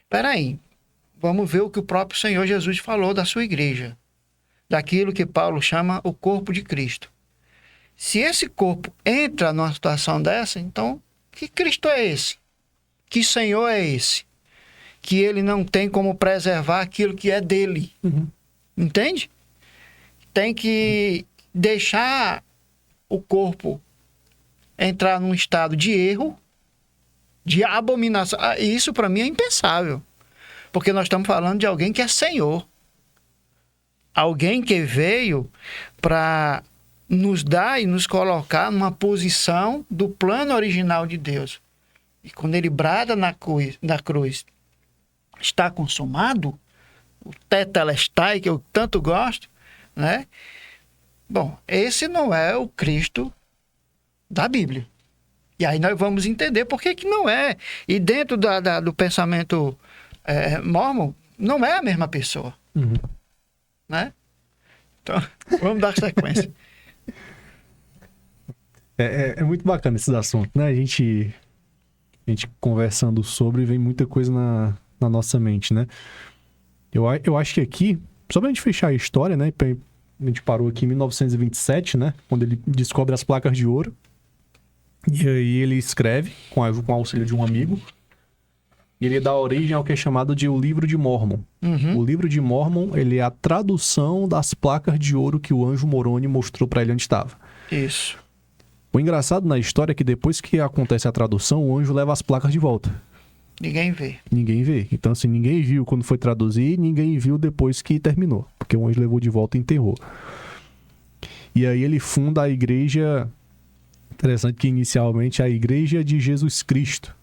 Espera aí, vamos ver o que o próprio Senhor Jesus falou da sua igreja, daquilo que Paulo chama o corpo de Cristo. Se esse corpo entra numa situação dessa, então, que Cristo é esse? Que Senhor é esse? Que ele não tem como preservar aquilo que é dele. Entende? Tem que deixar o corpo entrar num estado de erro, de abominação. Isso para mim é impensável. Porque nós estamos falando de alguém que é Senhor. Alguém que veio para nos dar e nos colocar numa posição do plano original de Deus. E quando ele brada na cruz, está consumado, o tetelestai, que eu tanto gosto, né? Bom, esse não é o Cristo da Bíblia. E aí nós vamos entender por que que não é. E dentro do pensamento mórmon, não é a mesma pessoa. Uhum. Né? Então, vamos dar sequência. É muito bacana esses assuntos, né? A gente conversando sobre, vem muita coisa na nossa mente, né? Eu acho que aqui, só pra gente fechar a história, né? A gente parou aqui em 1927, né? Quando ele descobre as placas de ouro. E aí ele escreve, com o auxílio de um amigo, e ele dá origem ao que é chamado de o Livro de Mórmon. Uhum. O Livro de Mórmon, ele é a tradução das placas de ouro que o anjo Moroni mostrou pra ele onde estava. Isso. O engraçado na história é que depois que acontece a tradução, o anjo leva as placas de volta. Ninguém vê. Ninguém vê. Então, assim, ninguém viu quando foi traduzir, ninguém viu depois que terminou. Porque o anjo levou de volta e enterrou. E aí ele funda a igreja... Interessante que inicialmente é a Igreja de Jesus Cristo.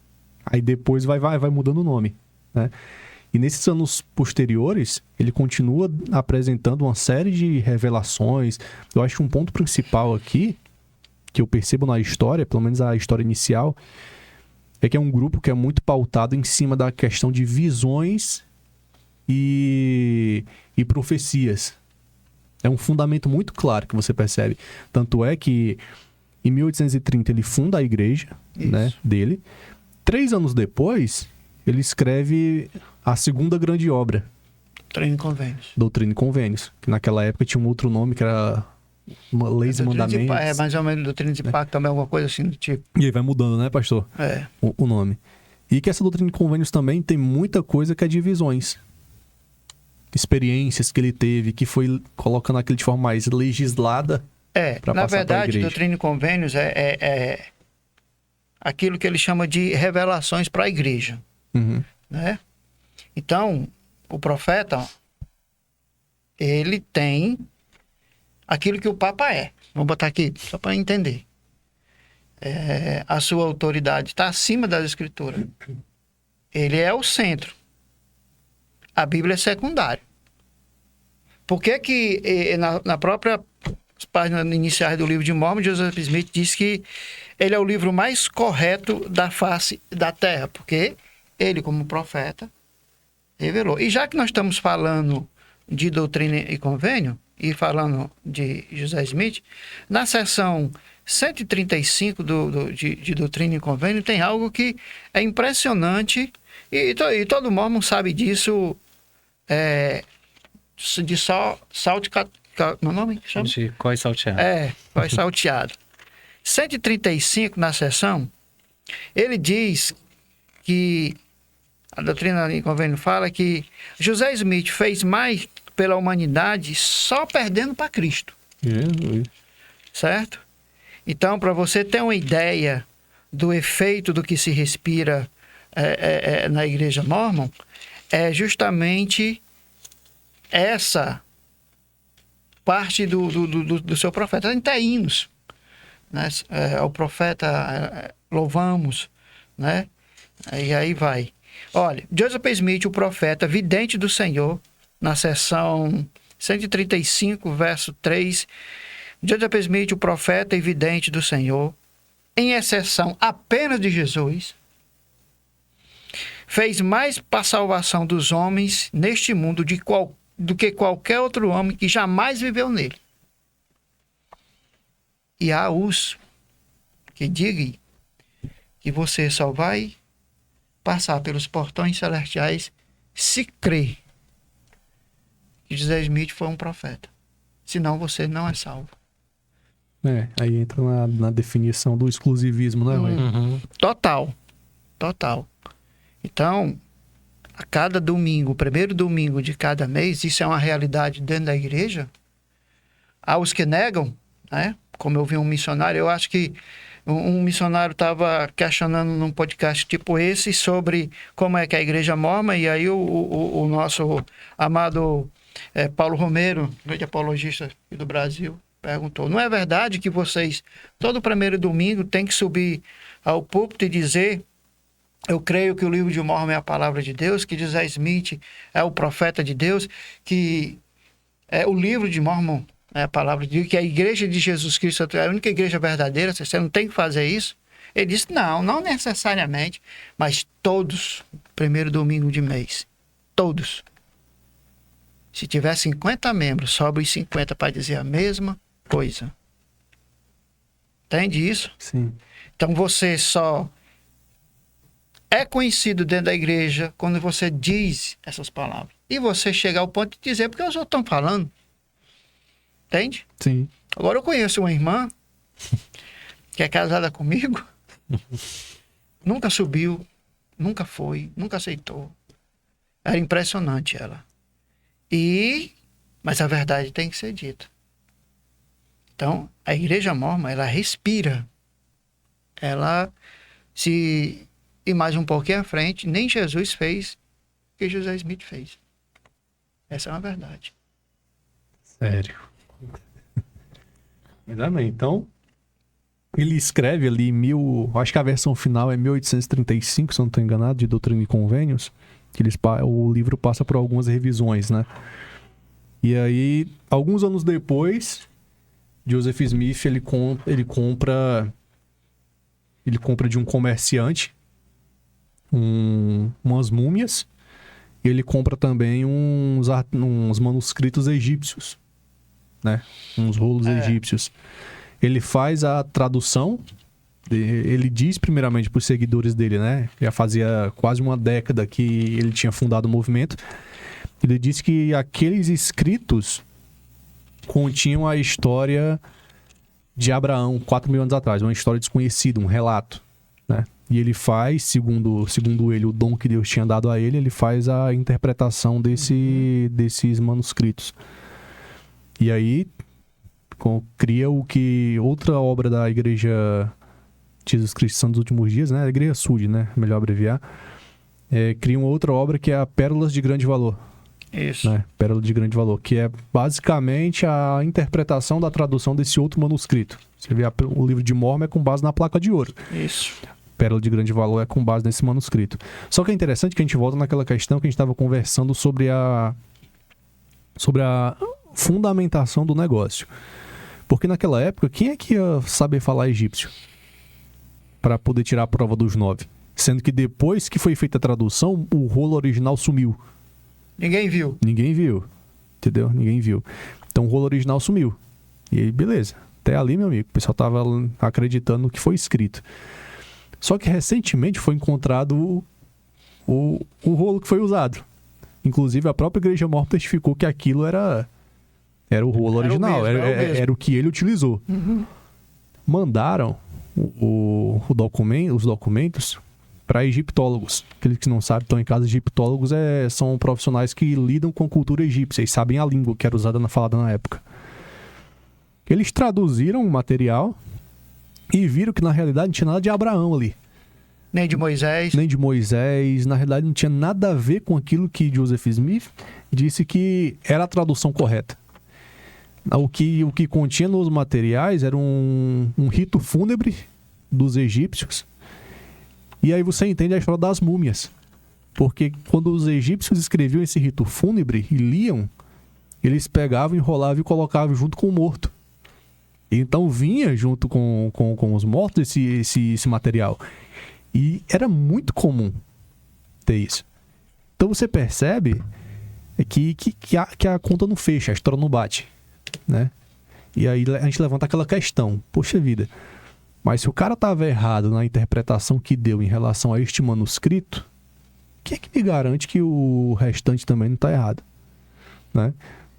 Aí depois vai mudando o nome, né? E nesses anos posteriores, ele continua apresentando uma série de revelações. Eu acho que um ponto principal aqui, que eu percebo na história, pelo menos a história inicial, é que é um grupo que é muito pautado em cima da questão de visões e profecias. É um fundamento muito claro que você percebe. Tanto é que em 1830 ele funda a igreja, né, dele. 3 anos depois, ele escreve a segunda grande obra. Doutrina e Convênios. Doutrina e Convênios. Que naquela época tinha um outro nome que era Leis e Mandamentos. É mais ou menos Doutrina de Pacto também, alguma coisa assim do tipo. E aí vai mudando, né, pastor? É. O nome. E que essa Doutrina e Convênios também tem muita coisa que é de visões. Experiências que ele teve, que foi colocando aquilo de forma mais legislada. Na verdade, Doutrina e Convênios é aquilo que ele chama de revelações para a igreja. Uhum. Né? Então, o profeta, ele tem aquilo que o Papa é. Vamos botar aqui, só para entender. A sua autoridade está acima das Escrituras. Ele é o centro. A Bíblia é secundária. Por que na própria páginas iniciais do livro de Mórmon, Joseph Smith diz que ele é o livro mais correto da face da Terra, porque ele, como profeta, revelou. E já que nós estamos falando de Doutrina e Convênio, e falando de José Smith, na seção 135 de Doutrina e Convênio tem algo que é impressionante, e todo Mórmon sabe disso, de meu nome? Chama? De Cós Salteado. Cós Salteado. 135 na seção, ele diz que a Doutrina e Convênio fala que José Smith fez mais pela humanidade só perdendo para Cristo. Certo? Então, para você ter uma ideia do efeito do que se respira na Igreja Mórmon, é justamente essa parte do seu profeta. A gente tem hinos, né? O profeta louvamos, né? E aí vai. Olha, Joseph Smith, o profeta, vidente do Senhor, na seção 135, verso 3, Joseph Smith, o profeta e vidente do Senhor, em exceção apenas de Jesus, fez mais para a salvação dos homens neste mundo do que qualquer outro homem que jamais viveu nele. E há os que digam que você só vai passar pelos portões celestiais se crer que José Smith foi um profeta. Senão você não é salvo. Aí entra na definição do exclusivismo, né, Rui? Uhum. Total. Então, a cada domingo, o primeiro domingo de cada mês, isso é uma realidade dentro da igreja. Há os que negam, né? Como eu vi um missionário, eu acho que um missionário estava questionando num podcast tipo esse sobre como é que a igreja mormon, e aí o nosso amado Paulo Romero, grande apologista do Brasil, perguntou: não é verdade que vocês, todo primeiro domingo, tem que subir ao púlpito e dizer: eu creio que o livro de Mórmon é a palavra de Deus, que José Smith é o profeta de Deus, que o livro de Mórmon né, a palavra diz que a igreja de Jesus Cristo é a única igreja verdadeira, você não tem que fazer isso. Ele disse, não necessariamente, mas todos, primeiro domingo de mês, todos. Se tiver 50 membros, sobra os 50 para dizer a mesma coisa. Entende isso? Sim. Então você só é conhecido dentro da igreja quando você diz essas palavras. E você chega ao ponto de dizer porque os outros estão falando. Entende? Sim. Agora eu conheço uma irmã que é casada comigo, nunca subiu, nunca foi, nunca aceitou. Era impressionante ela. Mas a verdade tem que ser dita. Então, a igreja mórmon, ela respira. Ela se... E mais um pouquinho à frente, nem Jesus fez o que José Smith fez. Essa é uma verdade. Sério. Ainda bem. Então, ele escreve ali acho que a versão final é 1835, se eu não estou enganado, de Doutrina e Convênios, que o livro passa por algumas revisões, né? E aí, alguns anos depois, Joseph Smith, ele compra de um comerciante umas múmias, e ele compra também uns manuscritos egípcios, né? Uns rolos egípcios. Ele faz a tradução, ele diz primeiramente para os seguidores dele, né? Já fazia quase uma década que ele tinha fundado o movimento. Ele disse que aqueles escritos continham a história de Abraão 4.000 anos atrás, uma história desconhecida, um relato, né? E ele faz, segundo ele, o dom que Deus tinha dado a ele, ele faz a interpretação desses manuscritos. E aí cria outra obra da Igreja de Jesus Cristo Santos dos Últimos Dias, né? A Igreja SUD, né? Melhor abreviar. Cria uma outra obra que é a Pérolas de Grande Valor. Isso. Né? Pérola de Grande Valor, que é basicamente a interpretação da tradução desse outro manuscrito. Você vê, o livro de Mórmon é com base na placa de ouro. Isso. Pérola de Grande Valor é com base nesse manuscrito. Só que é interessante que a gente volta naquela questão que a gente estava conversando sobre a fundamentação do negócio. Porque naquela época, quem é que ia saber falar egípcio para poder tirar a prova dos 9? Sendo que depois que foi feita a tradução, o rolo original sumiu. Ninguém viu. Ninguém viu. Entendeu? Ninguém viu. Então o rolo original sumiu. E aí, beleza. Até ali, meu amigo, o pessoal tava acreditando no que foi escrito. Só que recentemente foi encontrado o rolo que foi usado. Inclusive, a própria Igreja Mórmon testificou que aquilo era o rolo original. Era o que ele utilizou. Uhum. Mandaram os documentos para egiptólogos. Aqueles que não sabem, estão em casa, egiptólogos são profissionais que lidam com a cultura egípcia e sabem a língua que era falada na época. Eles traduziram o material e viram que na realidade não tinha nada de Abraão ali. Nem de Moisés. Nem de Moisés. Na realidade não tinha nada a ver com aquilo que Joseph Smith disse que era a tradução correta. O que continha nos materiais era um rito fúnebre dos egípcios. E aí você entende a história das múmias. Porque quando os egípcios escreviam esse rito fúnebre e liam, eles pegavam, enrolavam e colocavam junto com o morto. Então vinha junto com os mortos esse material. E era muito comum ter isso. Então você percebe que a conta não fecha, a história não bate, né? E aí a gente levanta aquela questão. Poxa vida, mas se o cara estava errado na interpretação que deu em relação a este manuscrito, quem é que me garante que o restante também não está errado? Né?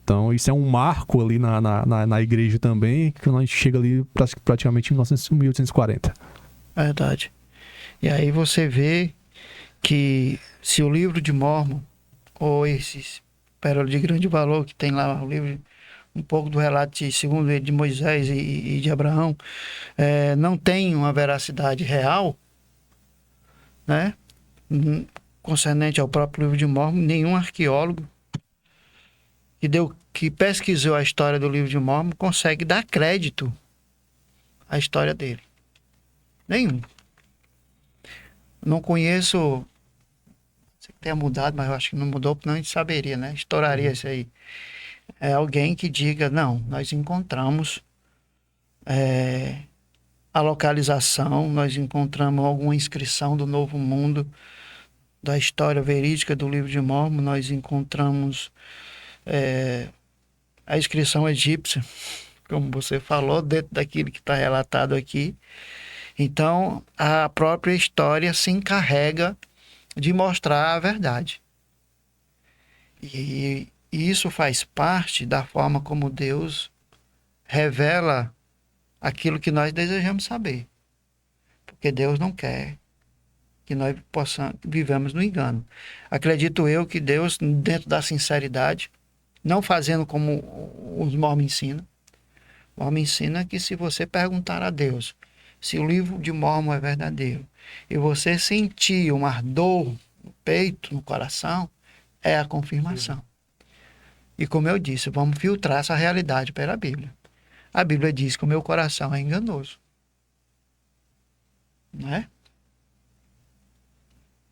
Então isso é um marco ali na igreja também, que a gente chega ali praticamente em 1840. Verdade. E aí você vê que se o livro de Mórmon, ou esses Pérola de Grande Valor, que tem lá o livro, um pouco do relato segundo ele de Moisés e de Abraão, não tem uma veracidade real, né? Concernente ao próprio livro de Mórmon, nenhum arqueólogo que pesquisou a história do livro de Mórmon consegue dar crédito à história dele. Nenhum. Não conheço, sei que tenha mudado, mas eu acho que não mudou, porque não a gente saberia, né? Estouraria isso aí. é alguém que diga, não, nós encontramos a localização, nós encontramos alguma inscrição do Novo Mundo, da história verídica do livro de Mórmon, nós encontramos a inscrição egípcia, como você falou, dentro daquilo que está relatado aqui. Então, a própria história se encarrega de mostrar a verdade. E isso faz parte da forma como Deus revela aquilo que nós desejamos saber. Porque Deus não quer que nós vivamos no engano. Acredito eu que Deus, dentro da sinceridade, não fazendo como os Mórmons ensinam. O Mórmon ensina que se você perguntar a Deus se o livro de Mórmon é verdadeiro e você sentir um ardor no peito, no coração, é a confirmação. E como eu disse, vamos filtrar essa realidade pela Bíblia. A Bíblia diz que o meu coração é enganoso. Não é?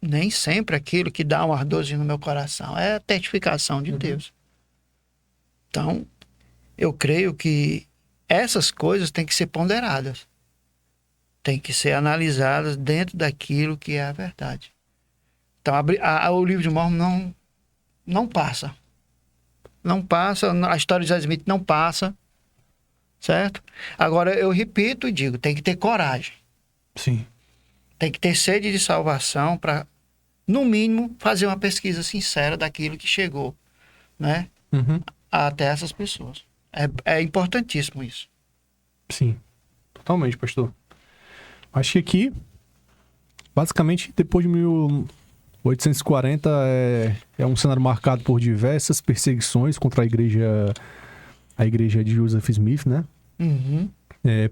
Nem sempre aquilo que dá um ardorzinho no meu coração é a testificação de Deus. Então, eu creio que essas coisas têm que ser ponderadas. Têm que ser analisadas dentro daquilo que é a verdade. Então, o livro de Mórmon não passa. Não passa, a história de José Smith não passa, certo? Agora, eu repito e digo, tem que ter coragem. Sim. Tem que ter sede de salvação para, no mínimo, fazer uma pesquisa sincera daquilo que chegou, né? Até essas pessoas. É importantíssimo isso. Sim, totalmente, pastor. Acho que aqui, basicamente, depois de 1840, é um cenário marcado por diversas perseguições contra a igreja de Joseph Smith, né?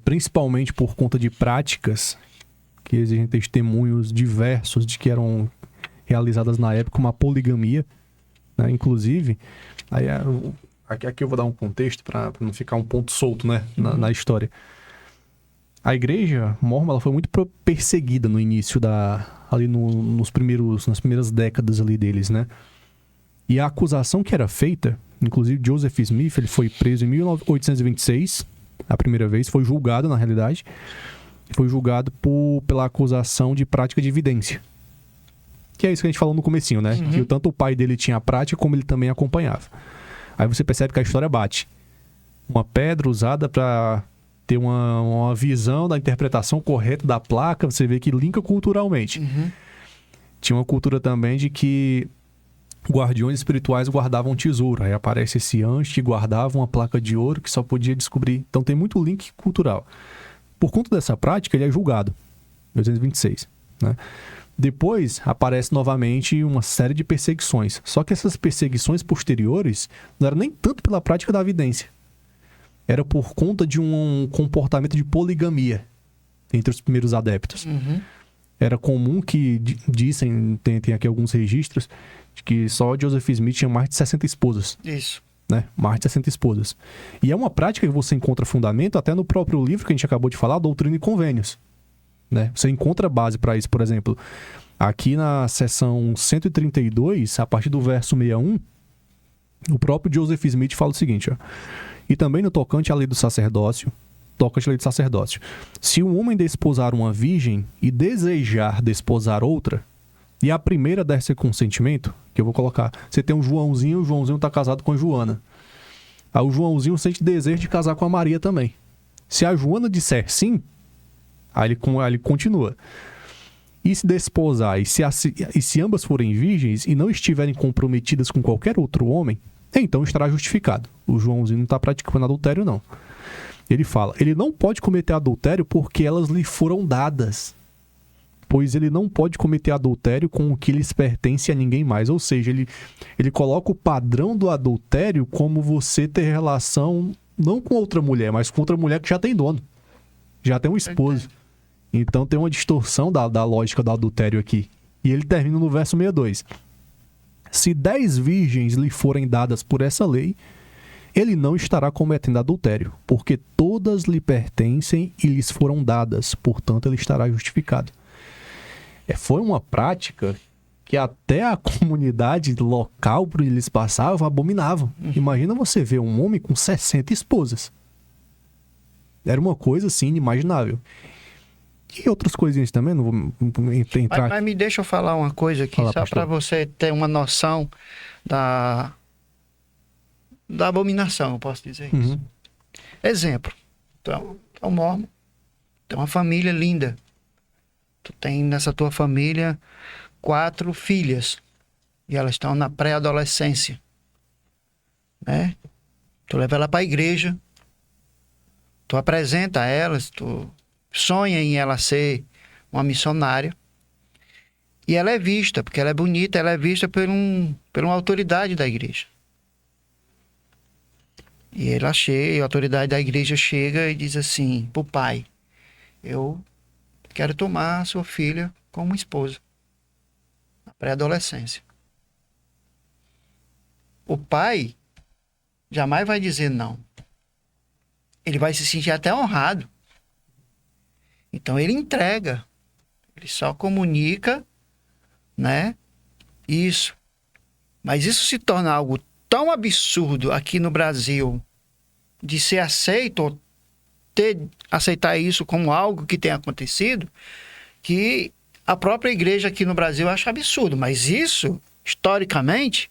Principalmente por conta de práticas que exigem testemunhos diversos de que eram realizadas na época, uma poligamia, né? Inclusive, aqui eu vou dar um contexto para não ficar um ponto solto, né? Na história. A igreja Mórmon, ela foi muito perseguida no início ali nas primeiras décadas ali deles, né? E a acusação que era feita, inclusive Joseph Smith, ele foi preso em 1826, a primeira vez, foi julgado na realidade, foi julgado pela acusação de prática de evidência. Que é isso que a gente falou no comecinho, né? Que tanto o pai dele tinha a prática, como ele também acompanhava. Aí você percebe que a história bate. Uma pedra usada para ter uma visão da interpretação correta da placa, você vê que linka culturalmente. Tinha uma cultura também de que guardiões espirituais guardavam tesouro. Aí aparece esse anjo que guardava uma placa de ouro que só podia descobrir. Então tem muito link cultural. Por conta dessa prática, ele é julgado. 1826, né? Depois aparece novamente uma série de perseguições. Só que essas perseguições posteriores não eram nem tanto pela prática da evidência. Era por conta de um comportamento de poligamia entre os primeiros adeptos. Era comum que dissem, tem aqui alguns registros, de que só Joseph Smith tinha mais de 60 esposas. Isso. Né? Mais de 60 esposas. E é uma prática que você encontra fundamento até no próprio livro que a gente acabou de falar, Doutrina e Convênios. Né? Você encontra base para isso, por exemplo, aqui na seção 132, a partir do verso 61, o próprio Joseph Smith fala o seguinte, ó: e também no tocante à lei do sacerdócio, se um homem desposar uma virgem e desejar desposar outra, e a primeira der seu consentimento, que eu vou colocar, você tem um Joãozinho, o Joãozinho está casado com a Joana. Aí o Joãozinho sente desejo de casar com a Maria também. Se a Joana disser sim, aí ele continua. E se desposar, e se ambas forem virgens e não estiverem comprometidas com qualquer outro homem, então estará justificado. O Joãozinho não está praticando adultério, não. Ele fala, ele não pode cometer adultério porque elas lhe foram dadas, pois ele não pode cometer adultério com o que lhes pertence a ninguém mais. Ou seja, ele coloca o padrão do adultério como você ter relação não com outra mulher, mas com outra mulher que já tem dono, já tem um esposo. Então tem uma distorção da lógica do adultério aqui. E ele termina no verso 62. Se 10 virgens lhe forem dadas por essa lei, ele não estará cometendo adultério, porque todas lhe pertencem e lhes foram dadas, portanto ele estará justificado. Foi uma prática que até a comunidade local por eles passavam abominavam. Imagina você ver um homem com 60 esposas. Era uma coisa assim inimaginável. E outras coisinhas também, não vou entrar... Mas me deixa eu falar uma coisa aqui, Fala, só pastor. para você ter uma noção da abominação, eu posso dizer isso. Uhum. Exemplo, tu é um mormon, tem uma família linda. Tu tem nessa tua família 4 filhas e elas estão na pré-adolescência, né? Tu leva ela para a igreja, tu apresenta a elas, tu sonha em ela ser uma missionária e ela é vista, porque ela é bonita, ela é vista por uma autoridade da igreja. E ela chega, a autoridade da igreja chega e diz assim pro pai: eu quero tomar a sua filha como esposa na pré-adolescência. O pai jamais vai dizer não. Ele vai se sentir até honrado. Então ele entrega. Ele só comunica, né? Isso. Mas isso se torna algo tão absurdo aqui no Brasil de ser aceito ou aceitar isso como algo que tem acontecido, que a própria igreja aqui no Brasil acha absurdo. Mas isso, historicamente,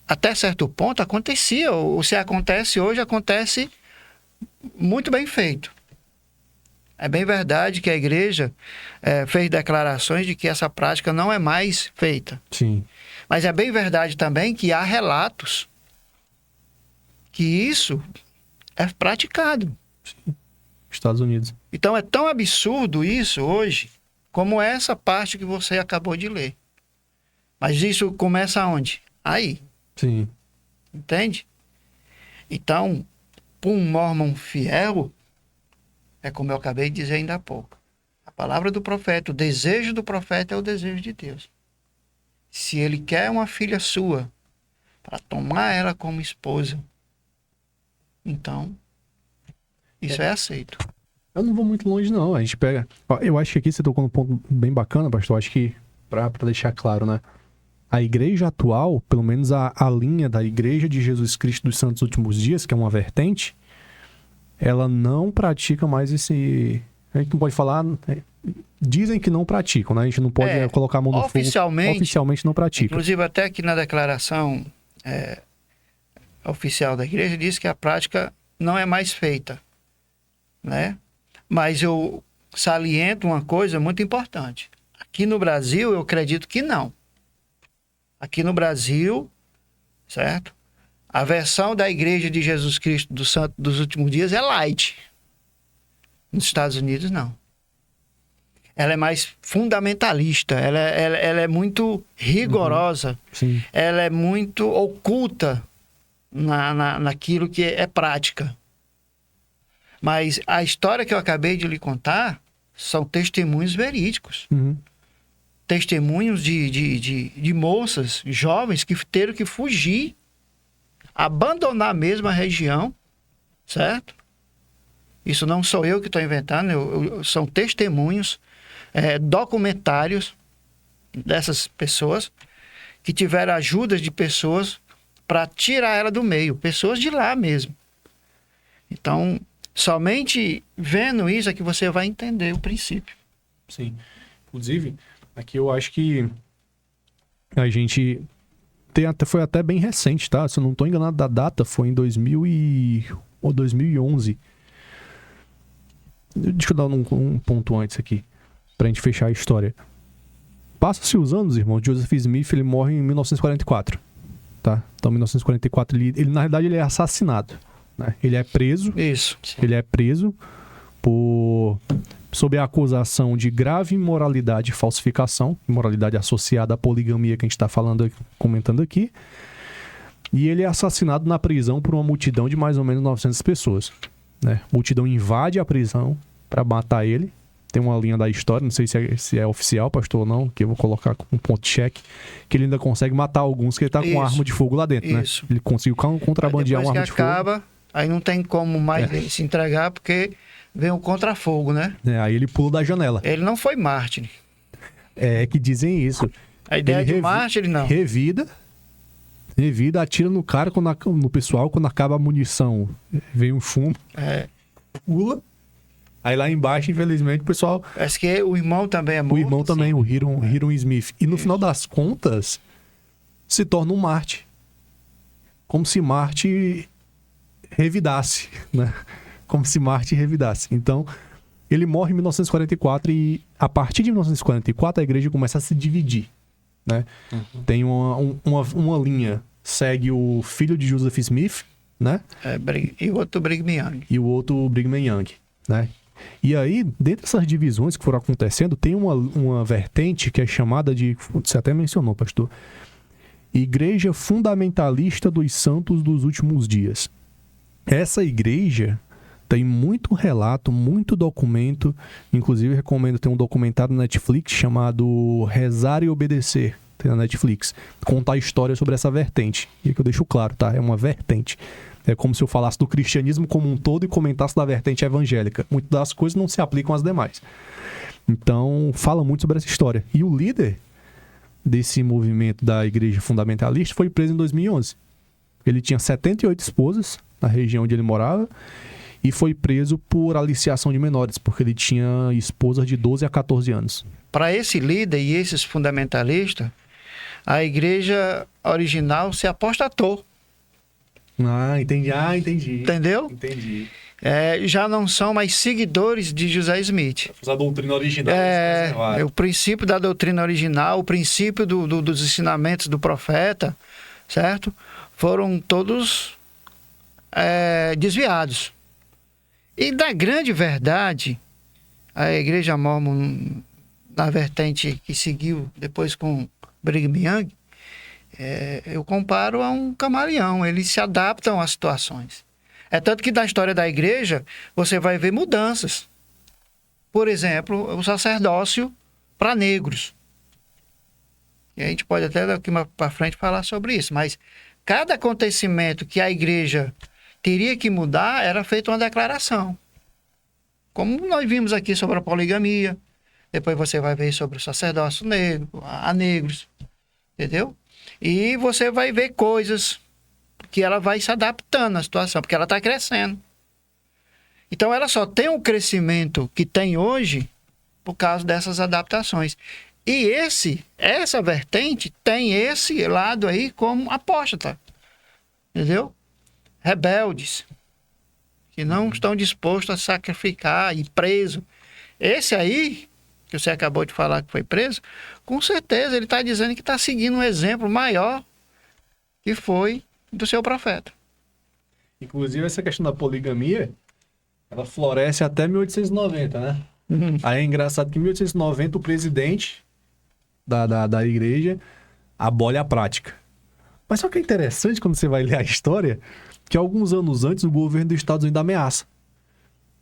até certo ponto acontecia, ou se acontece hoje, acontece muito bem feito. É bem verdade que a igreja fez declarações de que essa prática não é mais feita. Sim. Mas é bem verdade também que há relatos que isso é praticado. Estados Unidos. Então é tão absurdo isso hoje, como essa parte que você acabou de ler. Mas isso começa aonde? Aí. Sim. Entende? Então, para um mormon fiel, é como eu acabei de dizer ainda há pouco. A palavra do profeta, o desejo do profeta é o desejo de Deus. Se ele quer uma filha sua, para tomar ela como esposa, então, isso é aceito. Eu não vou muito longe, não. A gente pega... Ó, eu acho que aqui você tocou num ponto bem bacana, pastor. Acho que, pra deixar claro, né? A igreja atual, pelo menos a linha da Igreja de Jesus Cristo dos Santos Últimos Dias, que é uma vertente, ela não pratica mais esse... A gente não pode falar... Dizem que não praticam, né? A gente não pode colocar a mão no fogo. Oficialmente não pratica. Inclusive, até aqui na declaração oficial da igreja, diz que a prática não é mais feita, né? Mas eu saliento uma coisa muito importante. Aqui no Brasil, eu acredito que não. Aqui no Brasil, certo? A versão da Igreja de Jesus Cristo dos Últimos Dias é light. Nos Estados Unidos, não. Ela é mais fundamentalista, ela é muito rigorosa, Sim. ela é muito oculta naquilo que é prática. Mas a história que eu acabei de lhe contar são testemunhos verídicos. Uhum. Testemunhos de moças jovens que tiveram que fugir, abandonar a mesma região, certo? Isso não sou eu que estou inventando, são testemunhos, documentários dessas pessoas que tiveram ajudas de pessoas para tirar ela do meio, pessoas de lá mesmo. Então, somente vendo isso é que você vai entender o princípio. Sim. Inclusive, aqui eu acho que a gente foi até bem recente, tá? Se eu não estou enganado da data, foi em ou 2011. Deixa eu dar um ponto antes aqui, pra gente fechar a história. Passa-se os anos, irmão. Joseph Smith, ele morre em 1944, tá? Então, em 1944, ele na realidade, ele é assassinado, né? Ele é preso. Isso. Ele é preso sob a acusação de grave imoralidade e falsificação, imoralidade associada à poligamia que a gente está comentando aqui. E ele é assassinado na prisão por uma multidão de mais ou menos 900 pessoas. Né? A multidão invade a prisão para matar ele. Tem uma linha da história, não sei se é oficial, pastor, ou não, que eu vou colocar com um ponto de cheque, que ele ainda consegue matar alguns, que ele tá com uma arma de fogo lá dentro, né? Ele conseguiu contrabandear uma arma de fogo. Acaba, aí não tem como mais ele se entregar, porque vem o contrafogo, né? Aí ele pula da janela. Ele não foi mártir. que dizem isso. A ideia Ele de mártir, não. Revida, atira no cara, no pessoal, quando acaba a munição, vem um fumo, pula. Aí lá embaixo, infelizmente, o pessoal... Parece que o irmão também é morto. O irmão também, sim. o Hiram Smith. E no final das contas, se torna um mártir. Como se Marte revidasse, né? Como se Marte revidasse. Então, ele morre em 1944 e a partir de 1944 a igreja começa a se dividir, né? Tem uma linha, segue o filho de Joseph Smith, né? E o outro Brigham Young. E o outro Brigham Young, né? E aí, dentro dessas divisões que foram acontecendo, tem uma vertente que é chamada de... Você até mencionou, pastor. Igreja Fundamentalista dos Santos dos Últimos Dias. Essa igreja tem muito relato, muito documento. Inclusive, recomendo ter um documentário na Netflix chamado Rezar e Obedecer. Tem na Netflix. Contar a história sobre essa vertente. E aqui eu deixo claro, tá? É uma vertente. É como se eu falasse do cristianismo como um todo e comentasse da vertente evangélica. Muitas das coisas não se aplicam às demais. Então, fala muito sobre essa história. E o líder desse movimento da igreja fundamentalista foi preso em 2011. Ele tinha 78 esposas na região onde ele morava e foi preso por aliciação de menores, porque ele tinha esposas de 12 a 14 anos. Para esse líder e esses fundamentalistas, a igreja original se apostatou. Entendi. Entendeu? Entendi. Já não são mais seguidores de José Smith. A doutrina original. O princípio da doutrina original, o princípio dos ensinamentos do profeta, certo? Foram todos desviados. E da grande verdade, a igreja mórmon, na vertente que seguiu depois com Brigham Young, eu comparo a um camaleão. Eles se adaptam às situações. É tanto que na história da igreja, você vai ver mudanças. Por exemplo, o sacerdócio para negros. E a gente pode até daqui para frente falar sobre isso. Mas cada acontecimento que a igreja teria que mudar, era feita uma declaração. Como nós vimos aqui sobre a poligamia. Depois você vai ver sobre o sacerdócio negro, a negros. Entendeu? E você vai ver coisas que ela vai se adaptando à situação, porque ela está crescendo. Então, ela só tem o crescimento que tem hoje por causa dessas adaptações. E essa vertente tem esse lado aí como apóstata. Entendeu? Rebeldes, que não estão dispostos a sacrificar e preso. Esse aí, que você acabou de falar que foi preso, com certeza ele está dizendo que está seguindo um exemplo maior que foi do seu profeta. Inclusive, essa questão da poligamia, ela floresce até 1890, né? Aí é engraçado que em 1890 o presidente da igreja abole a prática. Mas só que é interessante quando você vai ler a história, que alguns anos antes o governo dos Estados Unidos ameaça.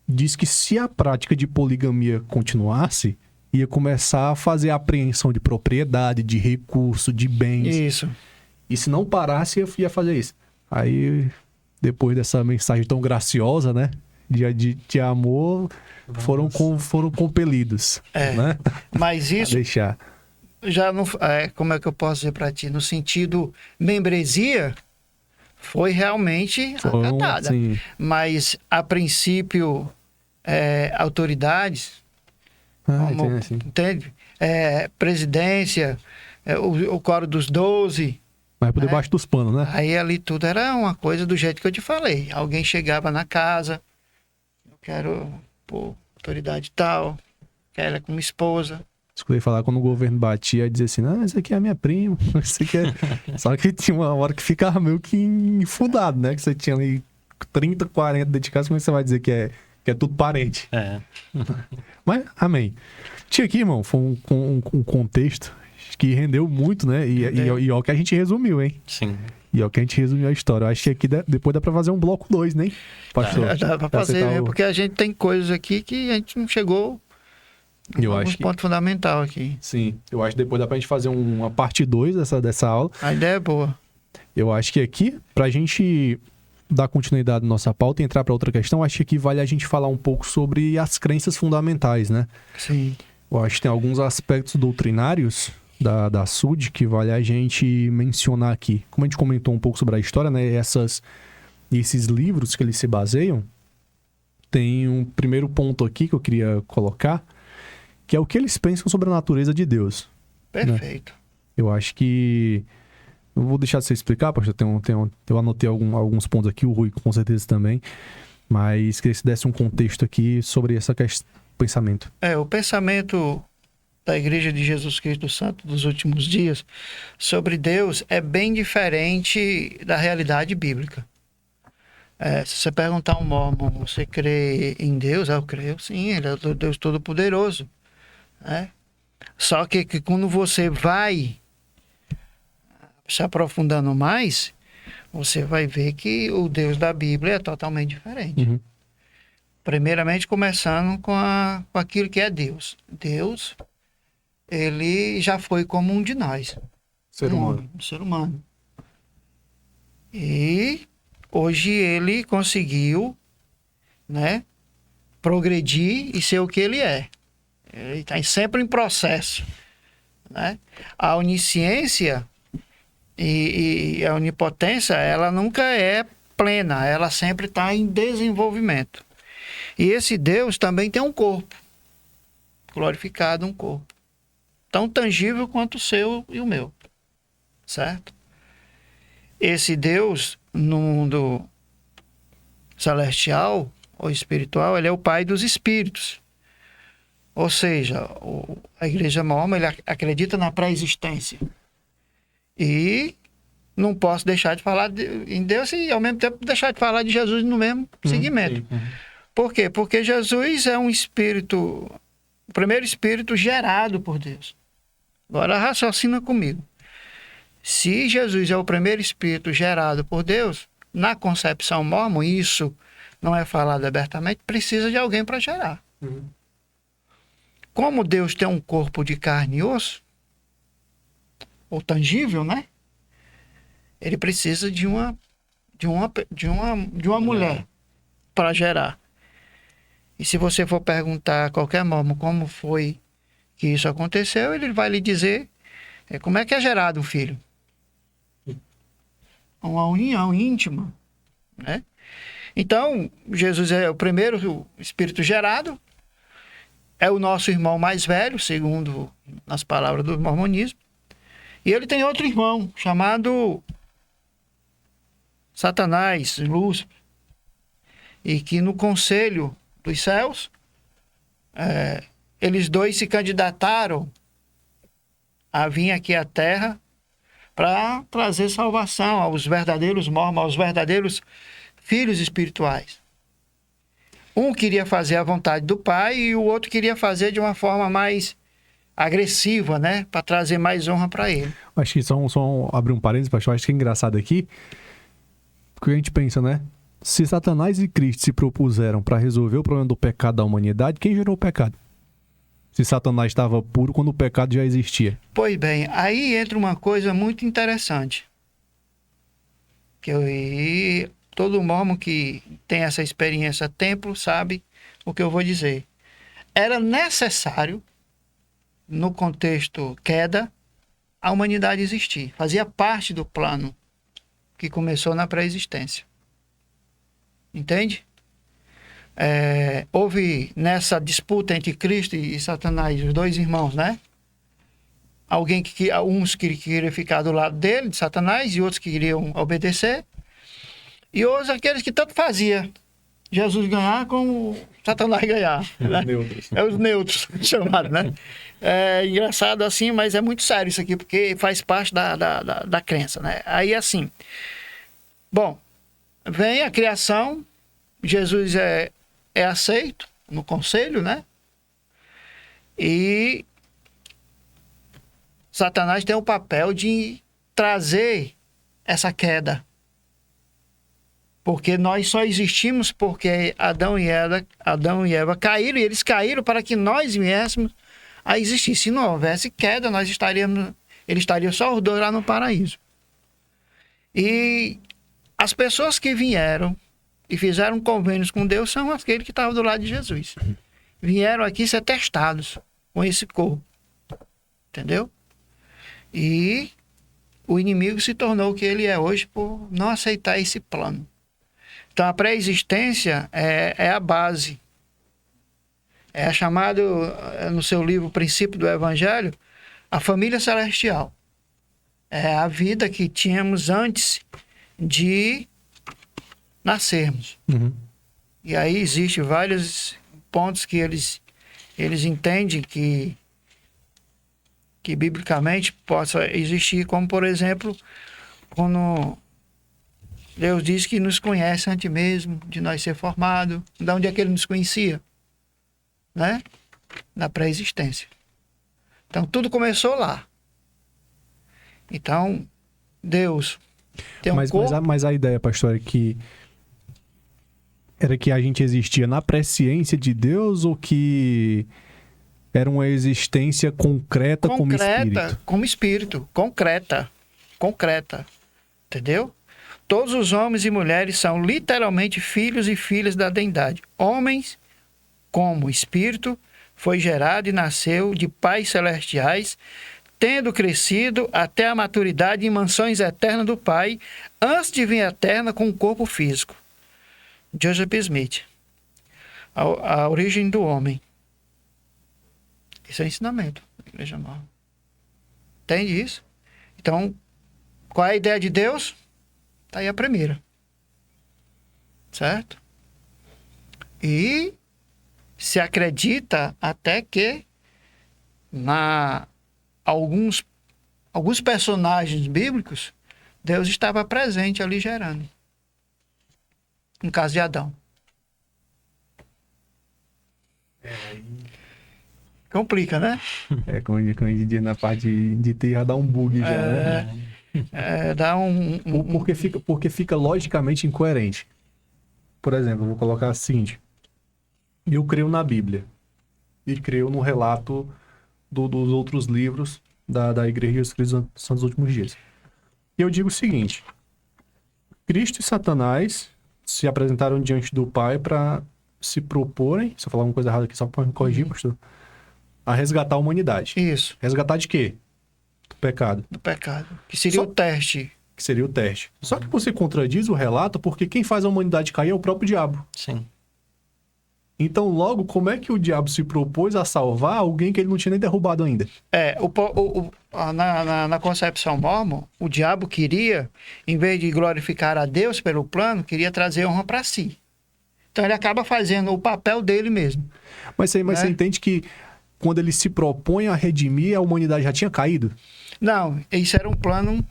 Diz que se a prática de poligamia continuasse, ia começar a fazer apreensão de propriedade, de recurso, de bens. Isso. E se não parasse, ia fazer isso. Aí, depois dessa mensagem tão graciosa, né? De amor, foram compelidos. Né? Mas isso... a deixar. Já não... como é que eu posso dizer para ti? No sentido membresia, foi realmente acatada. Sim. Mas, a princípio, autoridades... entende? Presidência, o coro dos 12... Mas por debaixo dos panos, né? Aí ali tudo era uma coisa do jeito que eu te falei. Alguém chegava na casa, eu quero, autoridade tal, quero ela como esposa. Escutei falar quando o governo batia e dizia assim, não, esse aqui é a minha prima, esse aqui é... Só que tinha uma hora que ficava meio que enfundado, né? Que você tinha ali 30, 40 dentro de casa, como é que você vai dizer que é tudo parente? Mas, amém. Tinha aqui, irmão, foi um contexto que rendeu muito, né? E ó que a gente resumiu, hein? Sim. E ó que a gente resumiu a história. Eu acho que aqui depois dá pra fazer um bloco 2, né, pastor? Dá pra fazer, né? Porque a gente tem coisas aqui que a gente não chegou a ponto fundamental aqui. Sim, eu acho que depois dá pra gente fazer uma parte 2 dessa aula. A ideia é boa. Eu acho que aqui, pra gente dar continuidade na nossa pauta e entrar pra outra questão, acho que aqui vale a gente falar um pouco sobre as crenças fundamentais, né? Sim. Eu acho que tem alguns aspectos doutrinários da SUD que vale a gente mencionar aqui. Como a gente comentou um pouco sobre a história, né? Esses livros que eles se baseiam, tem um primeiro ponto aqui que eu queria colocar, que é o que eles pensam sobre a natureza de Deus. Perfeito. Né? Eu acho que... Eu vou deixar você explicar, pastor. Eu anotei alguns pontos aqui, o Rui com certeza também. Mas queria que você desse um contexto aqui sobre essa questão, pensamento. O pensamento da Igreja de Jesus Cristo Santo dos últimos dias sobre Deus é bem diferente da realidade bíblica. Se você perguntar a um mormon, você crê em Deus? Eu creio, sim, ele é o Deus Todo-Poderoso. Né? Só que quando você vai se aprofundando mais, você vai ver que o Deus da Bíblia é totalmente diferente. Uhum. Primeiramente, começando com aquilo que é Deus. Deus, ele já foi como um de nós. Um ser humano. E hoje ele conseguiu, né, progredir e ser o que ele é. Ele está sempre em processo. Né? A onisciência e a onipotência, ela nunca é plena, ela sempre está em desenvolvimento. E esse Deus também tem um corpo, glorificado, um corpo, tão tangível quanto o seu e o meu, certo? Esse Deus, no mundo celestial ou espiritual, ele é o Pai dos Espíritos. Ou seja, a Igreja Mormon, ele acredita na pré-existência. E não posso deixar de falar em Deus e, ao mesmo tempo, deixar de falar de Jesus no mesmo segmento. Por quê? Porque Jesus é um espírito, o primeiro espírito gerado por Deus. Agora raciocina comigo. Se Jesus é o primeiro espírito gerado por Deus, na concepção mormon, isso não é falado abertamente, precisa de alguém para gerar. Como Deus tem um corpo de carne e osso, ou tangível, né? Ele precisa de uma mulher para gerar. E se você for perguntar a qualquer mormon como foi que isso aconteceu, ele vai lhe dizer como é que é gerado um filho. Uma união íntima, né? Então, Jesus é o primeiro espírito gerado, é o nosso irmão mais velho, segundo as palavras do mormonismo. E ele tem outro irmão, chamado Satanás, Lúcifer. E que no conselho dos céus, eles dois se candidataram a vir aqui à Terra para trazer salvação aos verdadeiros mormons, aos verdadeiros filhos espirituais. Um queria fazer a vontade do Pai e o outro queria fazer de uma forma mais agressiva, né? Para trazer mais honra para ele. Acho que só abrir um parênteses, pastor, acho que é engraçado aqui, porque a gente pensa, né? Se Satanás e Cristo se propuseram para resolver o problema do pecado da humanidade, quem gerou o pecado? Se Satanás estava puro quando o pecado já existia. Pois bem, aí entra uma coisa muito interessante. Que todo mormon que tem essa experiência templo sabe o que eu vou dizer. Era necessário, no contexto queda, a humanidade existir. Fazia parte do plano que começou na pré-existência. Entende? Houve nessa disputa entre Cristo e Satanás, os dois irmãos, né? Uns que queriam ficar do lado dele, de Satanás, e outros que queriam obedecer. E outros aqueles que tanto fazia Jesus ganhar como Satanás ganhar. Né? Os neutros, chamados, né? É engraçado assim, mas é muito sério isso aqui, porque faz parte da crença, né? Aí assim, bom, vem a criação, Jesus é aceito no conselho, né? E Satanás tem o papel de trazer essa queda. Porque nós só existimos porque Adão e Eva caíram, e eles caíram para que nós viéssemos a existir. Se não houvesse queda, ele estaria só os dois lá no paraíso. E as pessoas que vieram e fizeram convênios com Deus são aqueles que estavam do lado de Jesus. Vieram aqui ser testados. com esse corpo. Entendeu? E o inimigo se tornou o que ele é hoje por não aceitar esse plano. Então, a pré-existência é a base. É chamado, no seu livro Princípio do Evangelho, a família celestial. É a vida que tínhamos antes de nascermos. Uhum. E aí existem vários pontos que eles entendem que biblicamente possa existir, como, por exemplo, quando Deus diz que nos conhece antes mesmo de nós ser formados. De onde é que ele nos conhecia? Né? Na pré-existência. Então, tudo começou lá. Então, Deus tem um corpo... Mas a ideia, pastor, era que a gente existia na presciência de Deus ou que era uma existência concreta como espírito? Como espírito. Concreta. Entendeu? Todos os homens e mulheres são literalmente filhos e filhas da deidade. Homens, como espírito, foi gerado e nasceu de pais celestiais, tendo crescido até a maturidade em mansões eternas do Pai, antes de vir à Terra com um corpo físico. Joseph Smith. A origem do homem. Isso é ensinamento da Igreja Mormon. Entende isso? Então, qual é a ideia de Deus? Está aí a primeira. Certo? E se acredita até que alguns personagens bíblicos, Deus estava presente ali gerando. No caso de Adão. Complica, né? Como a gente diz na parte de ter, já dá um bug já, né? Dá Porque fica logicamente incoerente. Por exemplo, eu vou colocar assim: eu creio na Bíblia e creio no relato dos outros livros da Igreja de Jesus Cristo dos últimos dias. E eu digo o seguinte: Cristo e Satanás se apresentaram diante do Pai para se proporem, se eu falar uma coisa errada aqui, só para me corrigir, pastor, a resgatar a humanidade. Isso. Resgatar de quê? Do pecado. Do pecado. Que seria o teste. Que seria o teste. Só que você contradiz o relato porque quem faz a humanidade cair é o próprio diabo. Sim. Então, logo, como é que o diabo se propôs a salvar alguém que ele não tinha nem derrubado ainda? Na concepção mórmon, o diabo queria, em vez de glorificar a Deus pelo plano, queria trazer honra para si. Então, ele acaba fazendo o papel dele mesmo. Mas você entende que quando ele se propõe a redimir, a humanidade já tinha caído? Não, isso era um plano,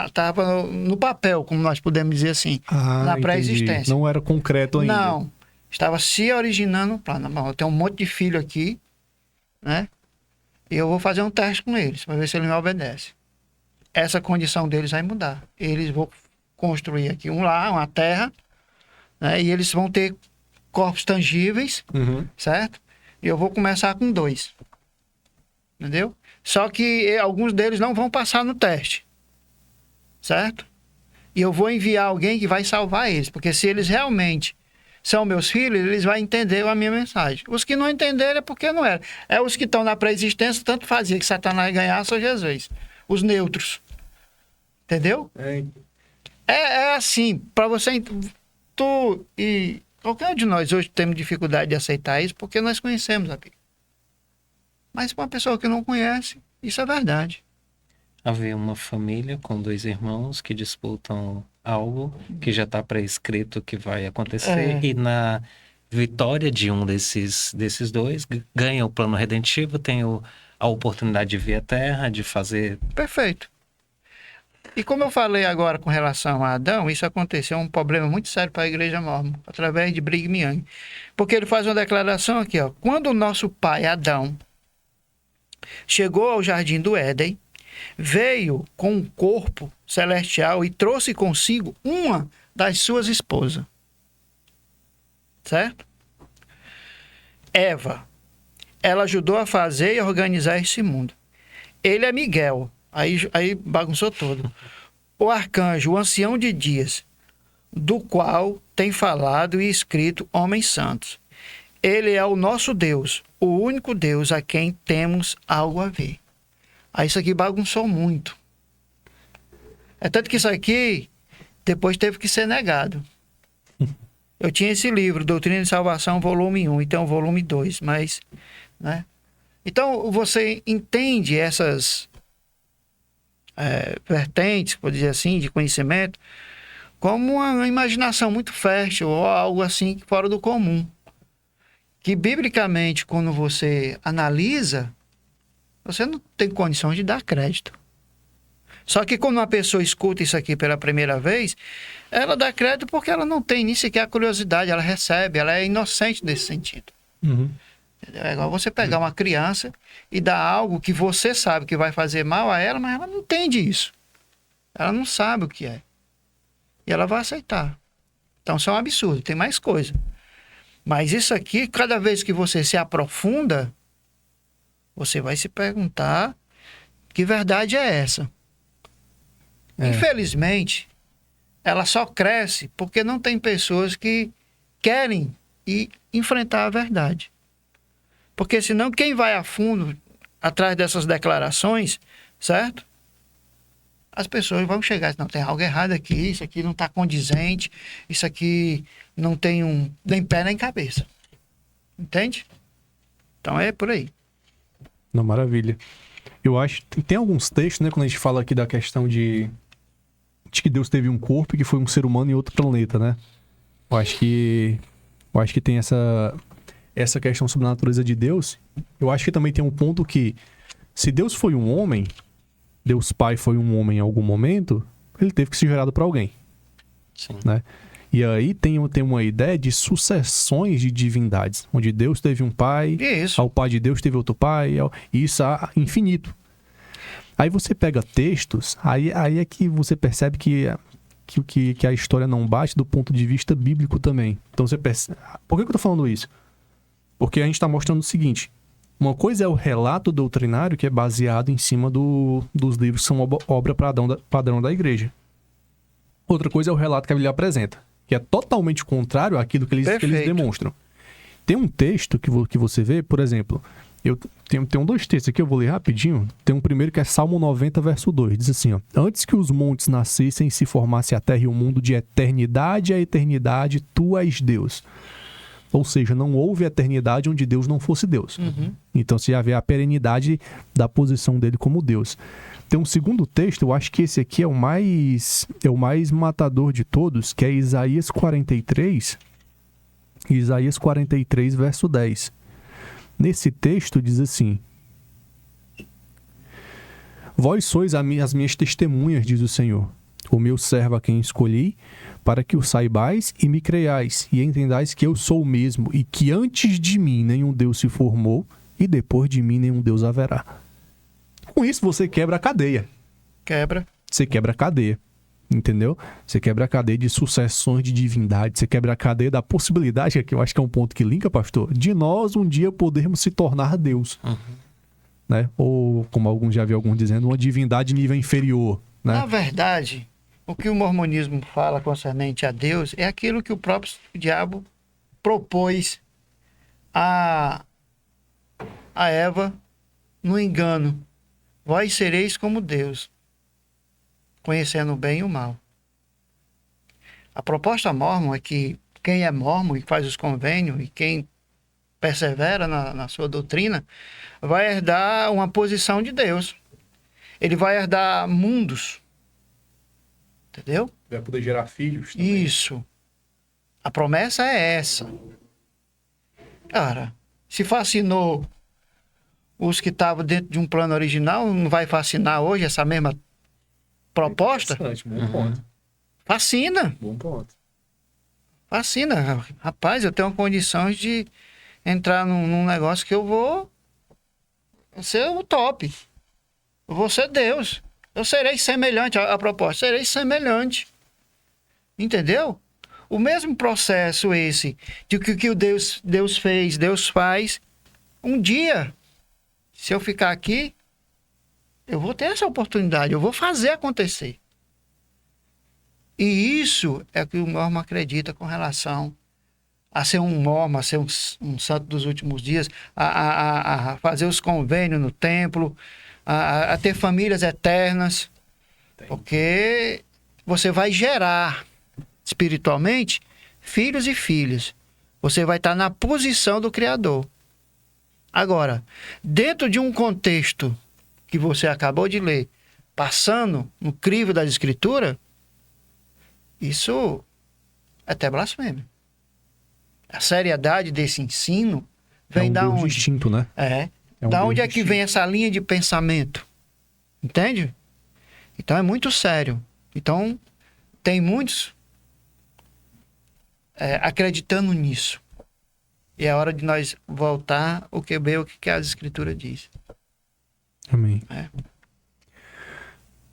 estava no papel, como nós podemos dizer assim, na pré-existência. Não era concreto ainda. Não, estava se originando um plano. Eu tenho um monte de filho aqui, né? E eu vou fazer um teste com eles, para ver se eles me obedecem. Essa condição deles vai mudar. Eles vão construir aqui um lar, uma terra, né? E eles vão ter corpos tangíveis, certo? E eu vou começar com 2. Entendeu? Só que alguns deles não vão passar no teste. Certo? E eu vou enviar alguém que vai salvar eles. Porque se eles realmente são meus filhos, eles vão entender a minha mensagem. Os que não entenderem é porque não era. É os que estão na pré-existência, tanto fazia que Satanás ganhasse ou Jesus. Os neutros. Entendeu? É assim, para você... Tu e qualquer um de nós hoje temos dificuldade de aceitar isso porque nós conhecemos a Bíblia. Mas para uma pessoa que não conhece, isso é verdade. Havia uma família com 2 irmãos que disputam algo que já está pré-escrito que vai acontecer. E na vitória de um desses 2, ganha o plano redentivo, tem a oportunidade de vir à Terra, de fazer... Perfeito. E como eu falei agora com relação a Adão, isso aconteceu um problema muito sério para a Igreja Mórmon, através de Brigham Young. Porque ele faz uma declaração aqui, ó. Quando o nosso pai Adão chegou ao Jardim do Éden, veio com um corpo celestial e trouxe consigo uma das suas esposas. Certo? Eva. Ela ajudou a fazer e organizar esse mundo. Ele é Miguel. Aí bagunçou todo. O arcanjo, o ancião de dias, do qual tem falado e escrito homens santos. Ele é o nosso Deus, o único Deus a quem temos algo a ver. Aí isso aqui bagunçou muito. É tanto que isso aqui depois teve que ser negado. Eu tinha esse livro, Doutrina de Salvação, volume 1, e tem o volume 2, mas, né? Então, você entende essas vertentes, por dizer assim, de conhecimento, como uma imaginação muito fértil, ou algo assim fora do comum. Que, biblicamente, quando você analisa, você não tem condição de dar crédito. Só que quando uma pessoa escuta isso aqui pela primeira vez, ela dá crédito porque ela não tem nem sequer a curiosidade, ela recebe, ela é inocente nesse sentido. Uhum. É igual você pegar uma criança e dar algo que você sabe que vai fazer mal a ela, mas ela não entende isso. Ela não sabe o que é. E ela vai aceitar. Então isso é um absurdo, tem mais coisa. Mas isso aqui, cada vez que você se aprofunda, você vai se perguntar que verdade é essa. Infelizmente, ela só cresce porque não tem pessoas que querem enfrentar a verdade. Porque senão quem vai a fundo atrás dessas declarações, certo? As pessoas vão chegar e dizer, não, tem algo errado aqui, isso aqui não está condizente, isso aqui não tem nem pé nem cabeça. Entende? Então é por aí. Não, maravilha. Eu acho que tem alguns textos, né, quando a gente fala aqui da questão de que Deus teve um corpo e que foi um ser humano em outro planeta, né? Eu acho que tem essa questão sobre a natureza de Deus. Eu acho que também tem um ponto que, se Deus foi um homem, Deus Pai foi um homem em algum momento, ele teve que ser gerado por alguém. Sim. Né? E aí tem uma ideia de sucessões de divindades, onde Deus teve um pai, Isso. ao pai de Deus teve outro pai, e isso há infinito. Aí você pega textos, aí é que você percebe que a história não bate do ponto de vista bíblico também. Então você percebe... Por que eu tô falando isso? Porque a gente está mostrando o seguinte: uma coisa é o relato doutrinário, que é baseado em cima dos livros que são obra padrão da igreja. Outra coisa é o relato que a Bíblia apresenta, que é totalmente contrário àquilo que eles demonstram. Tem um texto que você vê, por exemplo, eu tenho dois textos aqui, eu vou ler rapidinho. Tem um primeiro que é Salmo 90, verso 2. Diz assim, ó: antes que os montes nascessem e se formasse a terra e o mundo, de eternidade a eternidade, tu és Deus. Ou seja, não houve eternidade onde Deus não fosse Deus. Uhum. Então, se haver a perenidade da posição dele como Deus. Tem um segundo texto, eu acho que esse aqui é o mais matador de todos, que é Isaías 43. Isaías 43, verso 10. Nesse texto diz assim: vós sois as minhas testemunhas, diz o Senhor, o meu servo a quem escolhi, para que o saibais e me creiais, e entendais que eu sou o mesmo, e que antes de mim nenhum Deus se formou, e depois de mim nenhum Deus haverá. Com isso você quebra a cadeia. Você quebra a cadeia. Entendeu? Você quebra a cadeia de sucessões de divindade, você quebra a cadeia da possibilidade, que eu acho que é um ponto que linka, pastor, de nós um dia podermos se tornar Deus. Uhum. Né? Ou, como alguns já vi alguns dizendo, uma divindade nível inferior. Né? Na verdade, o que o mormonismo fala concernente a Deus é aquilo que o próprio diabo propôs a Eva no engano. Vós sereis como Deus, conhecendo o bem e o mal. A proposta mórmon é que quem é mórmon e faz os convênios e quem persevera na sua doutrina vai herdar uma posição de Deus. Ele vai herdar mundos. Entendeu? Vai poder gerar filhos também. Isso. A promessa é essa. Cara, se fascinou os que estavam dentro de um plano original, não vai fascinar hoje essa mesma proposta? Bom ponto. Fascina. Bom ponto. Fascina. Rapaz, eu tenho condições de entrar num negócio que eu vou ser o top. Eu vou ser Deus. Eu serei semelhante à proposta. Serei semelhante. Entendeu? O mesmo processo esse de que o Deus fez, Deus faz. Um dia, se eu ficar aqui, eu vou ter essa oportunidade. Eu vou fazer acontecer. E isso é o que o mormon acredita com relação a ser um mormon, a ser um santo dos últimos dias, a fazer os convênios no templo, a ter famílias eternas, porque você vai gerar espiritualmente filhos e filhas. Você vai estar na posição do Criador. Agora, dentro de um contexto que você acabou de ler, passando no crivo das Escrituras, isso é até blasfêmia. A seriedade desse ensino vem da onde? Distinto, né? Da onde é que vem essa linha de pensamento? Entende? Então é muito sério. Então, tem muitos acreditando nisso. E é hora de nós voltar ver o que a Escritura diz. Amém.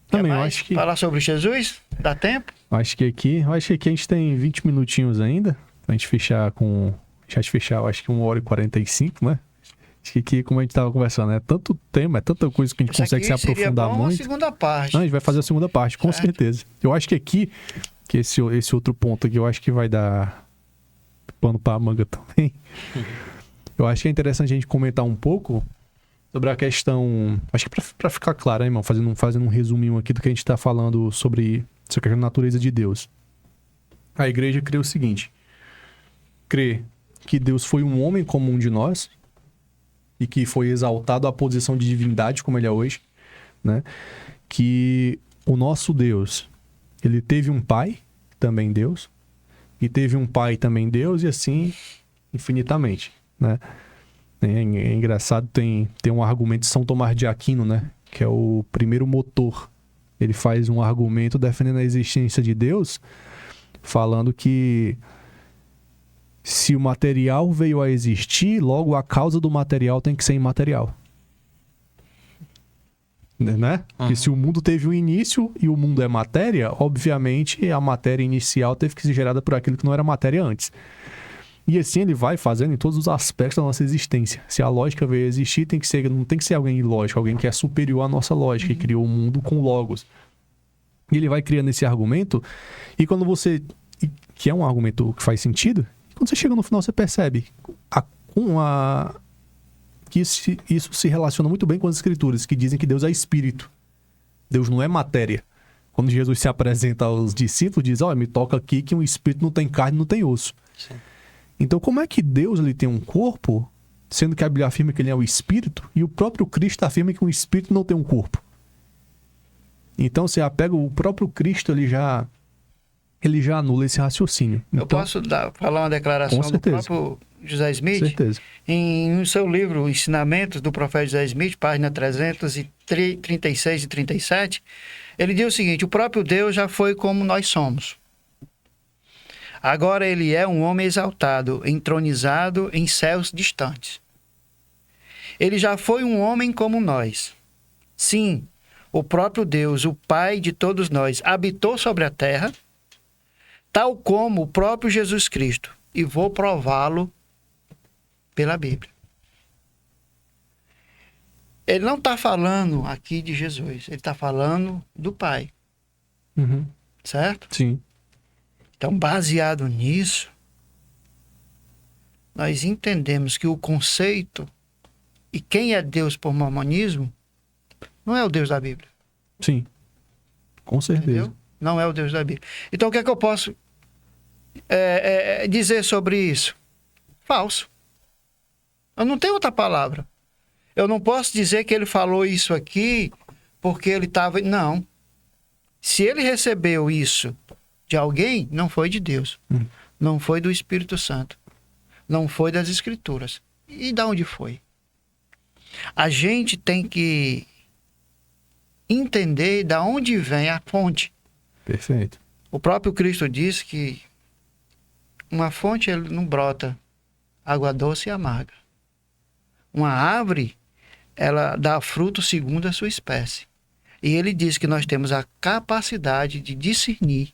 Também, eu acho que... Falar sobre Jesus? Dá tempo? Acho que aqui a gente tem 20 minutinhos ainda. Pra gente fechar com... Já te fechar, eu acho que 1h45, né? Acho que aqui, como a gente tava conversando, é tanto tema, é tanta coisa que a gente consegue se aprofundar muito. A segunda parte. Não, a gente vai fazer a segunda parte, com certeza. Eu acho que aqui, que esse outro ponto aqui, eu acho que vai dar pano pra manga também. Eu acho que é interessante a gente comentar um pouco sobre a questão... Acho que pra ficar claro, né, irmão? Fazendo um resuminho aqui do que a gente tá falando sobre a natureza de Deus. A igreja crê o seguinte: crê que Deus foi um homem como um de nós e que foi exaltado à posição de divindade como ele é hoje, né? Que o nosso Deus, ele teve um pai, também Deus, e teve um pai também Deus, e assim infinitamente, né? É engraçado, tem um argumento de São Tomás de Aquino, né? Que é o primeiro motor. Ele faz um argumento defendendo a existência de Deus, falando que se o material veio a existir, logo a causa do material tem que ser imaterial. Né? Porque se o mundo teve um início e o mundo é matéria, obviamente a matéria inicial teve que ser gerada por aquilo que não era matéria antes. E assim ele vai fazendo em todos os aspectos da nossa existência. Se a lógica veio a existir, não tem que ser alguém ilógico, alguém que é superior à nossa lógica, que criou o mundo com logos. E ele vai criando esse argumento, e quando você... que é um argumento que faz sentido, quando você chega no final você percebe que isso se relaciona muito bem com as Escrituras, que dizem que Deus é espírito. Deus não é matéria. Quando Jesus se apresenta aos discípulos, diz: olha, me toca aqui que um espírito não tem carne, não tem osso. Sim. Então, como é que Deus ele tem um corpo, sendo que a Bíblia afirma que ele é o espírito, e o próprio Cristo afirma que um espírito não tem um corpo? Então, você apega o próprio Cristo, ele já anula esse raciocínio. Eu posso falar uma declaração do próprio José Smith? Com certeza. Em seu livro Ensinamentos do Profeta José Smith, página 336 e 37, ele diz o seguinte: o próprio Deus já foi como nós somos. Agora ele é um homem exaltado, entronizado em céus distantes. Ele já foi um homem como nós. Sim, o próprio Deus, o Pai de todos nós, habitou sobre a terra, tal como o próprio Jesus Cristo, e vou prová-lo pela Bíblia. Ele não está falando aqui de Jesus, ele está falando do Pai. Certo? Sim. Então, baseado nisso, nós entendemos que o conceito e quem é Deus por mormonismo não é o Deus da Bíblia. Sim, com certeza. Entendeu? Não é o Deus da Bíblia. Então, o que é que eu posso dizer sobre isso? Falso. Eu não tenho outra palavra. Eu não posso dizer que ele falou isso aqui porque ele estava... Não. Se ele recebeu isso de alguém, não foi de Deus. Não foi do Espírito Santo. Não foi das Escrituras. E de onde foi? A gente tem que entender de onde vem a fonte. Perfeito. O próprio Cristo diz que uma fonte ele não brota água doce e amarga. Uma árvore, ela dá fruto segundo a sua espécie. E ele diz que nós temos a capacidade de discernir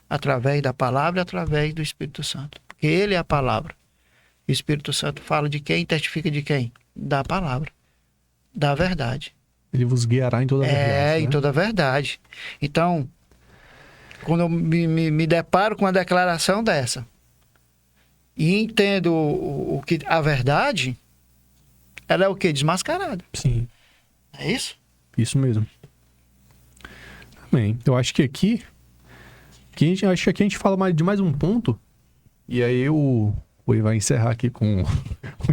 através da palavra, através do Espírito Santo. Porque ele é a palavra. O Espírito Santo fala de quem? Testifica de quem? Da palavra. Da verdade. Ele vos guiará em toda a verdade. Em toda a verdade. Então, quando eu me deparo com uma declaração dessa, e entendo o que a verdade, ela é o quê? Desmascarada. Sim. É isso? Isso mesmo. Bem, eu acho que aqui a gente fala de mais um ponto. E aí o Rui vai encerrar aqui com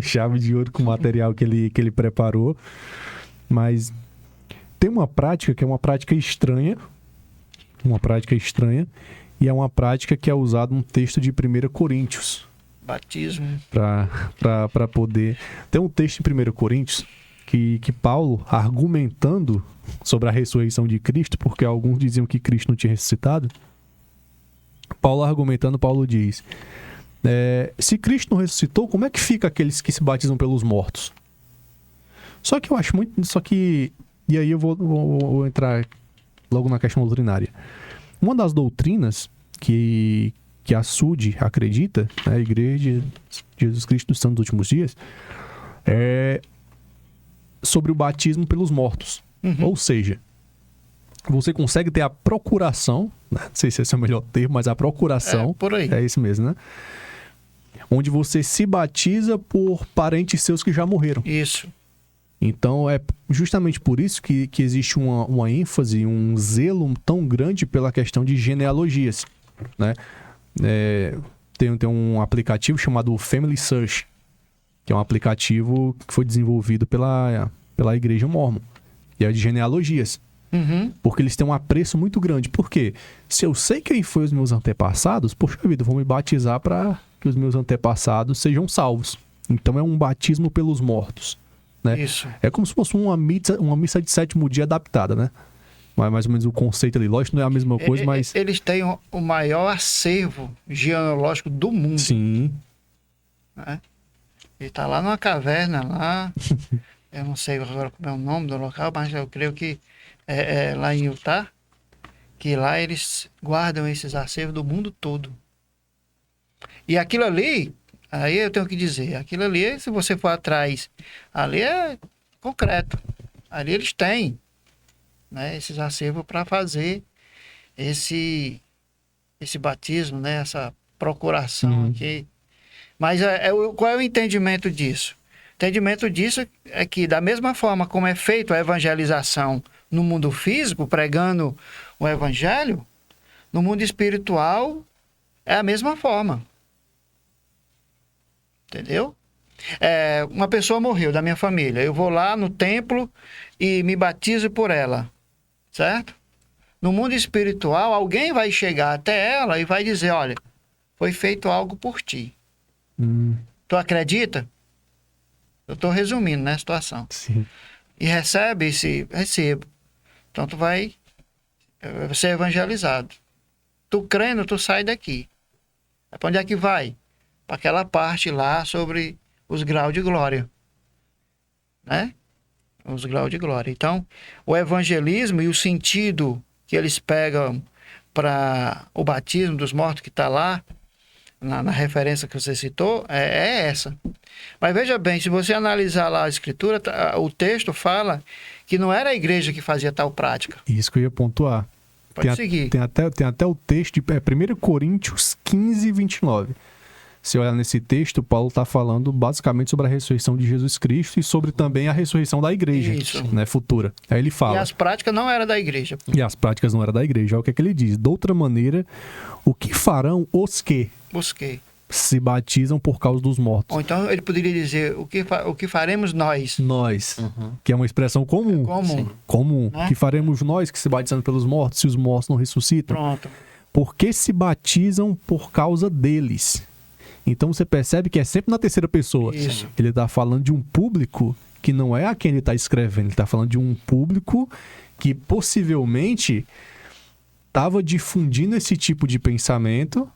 chave de ouro, com o material que ele preparou. Mas tem uma prática que é uma prática estranha. Uma prática estranha. E é uma prática que é usada num texto de 1 Coríntios. Batismo. Para poder... Tem um texto em 1 Coríntios que Paulo, argumentando sobre a ressurreição de Cristo, porque alguns diziam que Cristo não tinha ressuscitado, Paulo diz, se Cristo não ressuscitou, como é que fica aqueles que se batizam pelos mortos? Só que eu acho muito... E aí eu vou entrar logo na questão doutrinária. Uma das doutrinas que a SUD acredita, né, a Igreja de Jesus Cristo dos Santos dos Últimos Dias, é sobre o batismo pelos mortos. Ou seja, você consegue ter a procuração, né? Não sei se esse é o melhor termo, mas a procuração, por aí. é isso mesmo, né? Onde você se batiza por parentes seus que já morreram. Isso. Então, é justamente por isso que existe uma ênfase, um zelo tão grande pela questão de genealogias, né? Tem um aplicativo chamado Family Search, que é um aplicativo que foi desenvolvido pela Igreja Mórmon, e é de genealogias. Porque eles têm um apreço muito grande. Por quê? Se eu sei quem foi os meus antepassados, poxa vida, eu vou me batizar para que os meus antepassados sejam salvos. Então é um batismo pelos mortos, né? Isso. É como se fosse uma missa de sétimo dia adaptada, né? Mais ou menos o conceito ali. Lógico, não é a mesma coisa, mas... Eles têm o maior acervo genealógico do mundo. Sim. Né? Ele está lá numa caverna, lá... eu não sei agora como é o nome do local, mas eu creio que é lá em Utah, que lá eles guardam esses acervos do mundo todo. E aquilo ali, aí eu tenho que dizer, aquilo ali, se você for atrás, ali é concreto. Ali eles têm, né, esses acervos para fazer esse batismo, né, essa procuração aqui. Mas qual é o entendimento disso? O entendimento disso é que, da mesma forma como é feita a evangelização no mundo físico, pregando o evangelho, no mundo espiritual é a mesma forma. Entendeu? Uma pessoa morreu da minha família. Eu vou lá no templo e me batizo por ela. Certo? No mundo espiritual, alguém vai chegar até ela e vai dizer, olha, foi feito algo por ti. Tu acredita? Eu estou resumindo, né, a situação. Sim. E recebo. Então tu vai ser evangelizado. Tu crendo, tu sai daqui. Para onde é que vai? Para aquela parte lá sobre os graus de glória. Né? Os graus de glória. Então, o evangelismo e o sentido que eles pegam para o batismo dos mortos que está lá, na referência que você citou, é essa. Mas veja bem, se você analisar lá a escritura, o texto fala que não era a igreja que fazia tal prática. Isso que eu ia pontuar. Pode seguir. Tem até o texto de 1 Coríntios 15, 29. Se olhar nesse texto, Paulo está falando basicamente sobre a ressurreição de Jesus Cristo e sobre também a ressurreição da igreja, né, futura. Aí ele fala... E as práticas não eram da igreja. E as práticas não eram da igreja. Olha o que é que ele diz. De outra maneira, o que farão os que se batizam por causa dos mortos? Ou então ele poderia dizer, o que faremos nós? Nós, que é uma expressão comum. Comum. Né? Que faremos nós que se batizando pelos mortos, se os mortos não ressuscitam? Pronto. Porque se batizam por causa deles. Então você percebe que é sempre na terceira pessoa. Isso. Ele está falando de um público que não é a quem ele está escrevendo. Ele está falando de um público que possivelmente estava difundindo esse tipo de pensamento.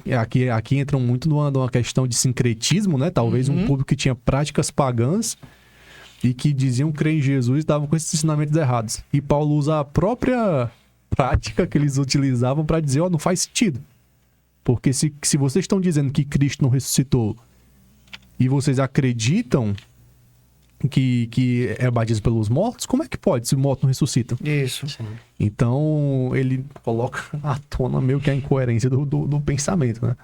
E aqui entra muito numa questão de sincretismo, né? Talvez um público que tinha práticas pagãs e que diziam crer em Jesus e estavam com esses ensinamentos errados. E Paulo usa a própria prática que eles utilizavam para dizer, não faz sentido. Porque se vocês estão dizendo que Cristo não ressuscitou e vocês acreditam que é batismo pelos mortos, como é que pode se os mortos não ressuscitam? Isso. Sim. Então, ele coloca à tona meio que a incoerência do pensamento, né?